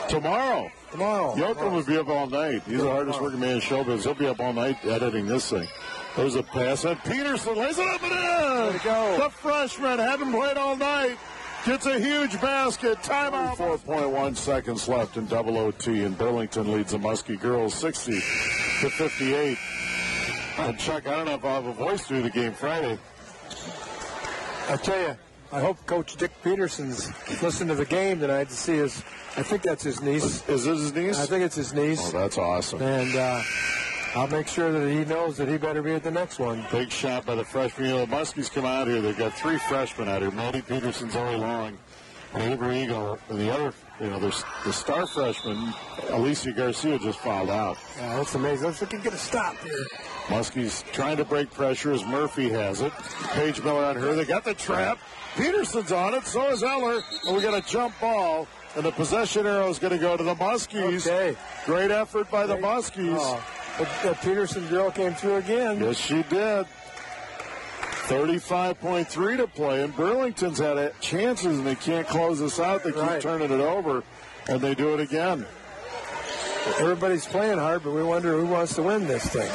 Tomorrow. Yoakum would be up all night. He's the hardest working man in showbiz. He'll be up all night editing this thing. There's a pass, and Peterson lays it up and in. There we go. The freshman hadn't played all night. Gets a huge basket. Timeout. 4.1 seconds left in double OT, and Burlington leads the Muskie girls 60-58. And Chuck, I don't know if I'll have a voice through the game Friday. I tell you, I hope Coach Dick Peterson's listening to the game tonight to see his, I think that's his niece. Is this his niece? I think it's his niece. Oh, that's awesome. And I'll make sure that he knows that he better be at the next one. Big shot by the freshman. You know, the Muskies come out here. They've got 3 freshmen out here. Maddie Peterson, Zoe Long, and Avery Eagle. And the other, there's the star freshman, Alicia Garcia, just fouled out. Yeah, that's amazing. Let's look and get a stop here. Muskies trying to break pressure as Murphy has it. Paige Miller on her. They got the trap. Peterson's on it. So is Eller. And we got a jump ball. And the possession arrow is going to go to the Muskies. Okay. Great effort by the Muskies. Oh, the Peterson girl came through again. Yes, she did. 35.3 to play. And Burlington's had chances, and they can't close this out. They keep turning it over, and they do it again. Everybody's playing hard, but we wonder who wants to win this thing.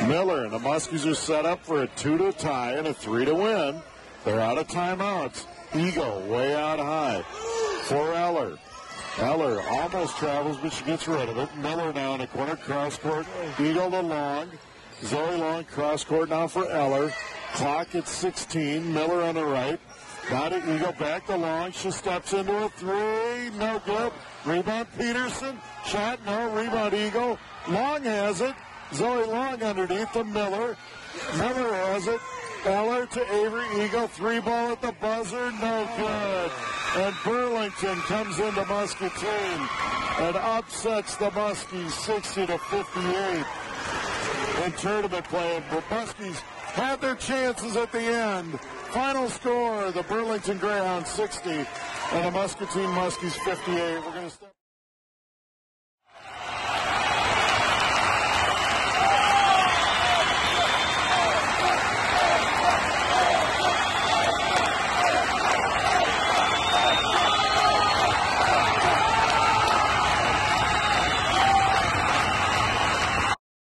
Miller and the Muskies are set up for a 2 to tie and a 3 to win. They're out of timeouts. Eagle way out high for Eller. Eller almost travels, but she gets rid of it. Miller now in the corner, cross court. Eagle to Long. Zoe Long, cross court now for Eller. Clock at 16. Miller on the right. Got it. Eagle back to Long. She steps into a 3. No good. Rebound Peterson. Shot no. Rebound Eagle. Long has it. Zoe Long underneath to Miller. Miller has it. Eller to Avery Eagle. 3-ball at the buzzer. No good. And Burlington comes into Muscatine and upsets the Muskies 60-58 in tournament play. And the Muskies had their chances at the end. Final score, the Burlington Greyhounds 60 and the Muscatine Muskies 58. We're going to step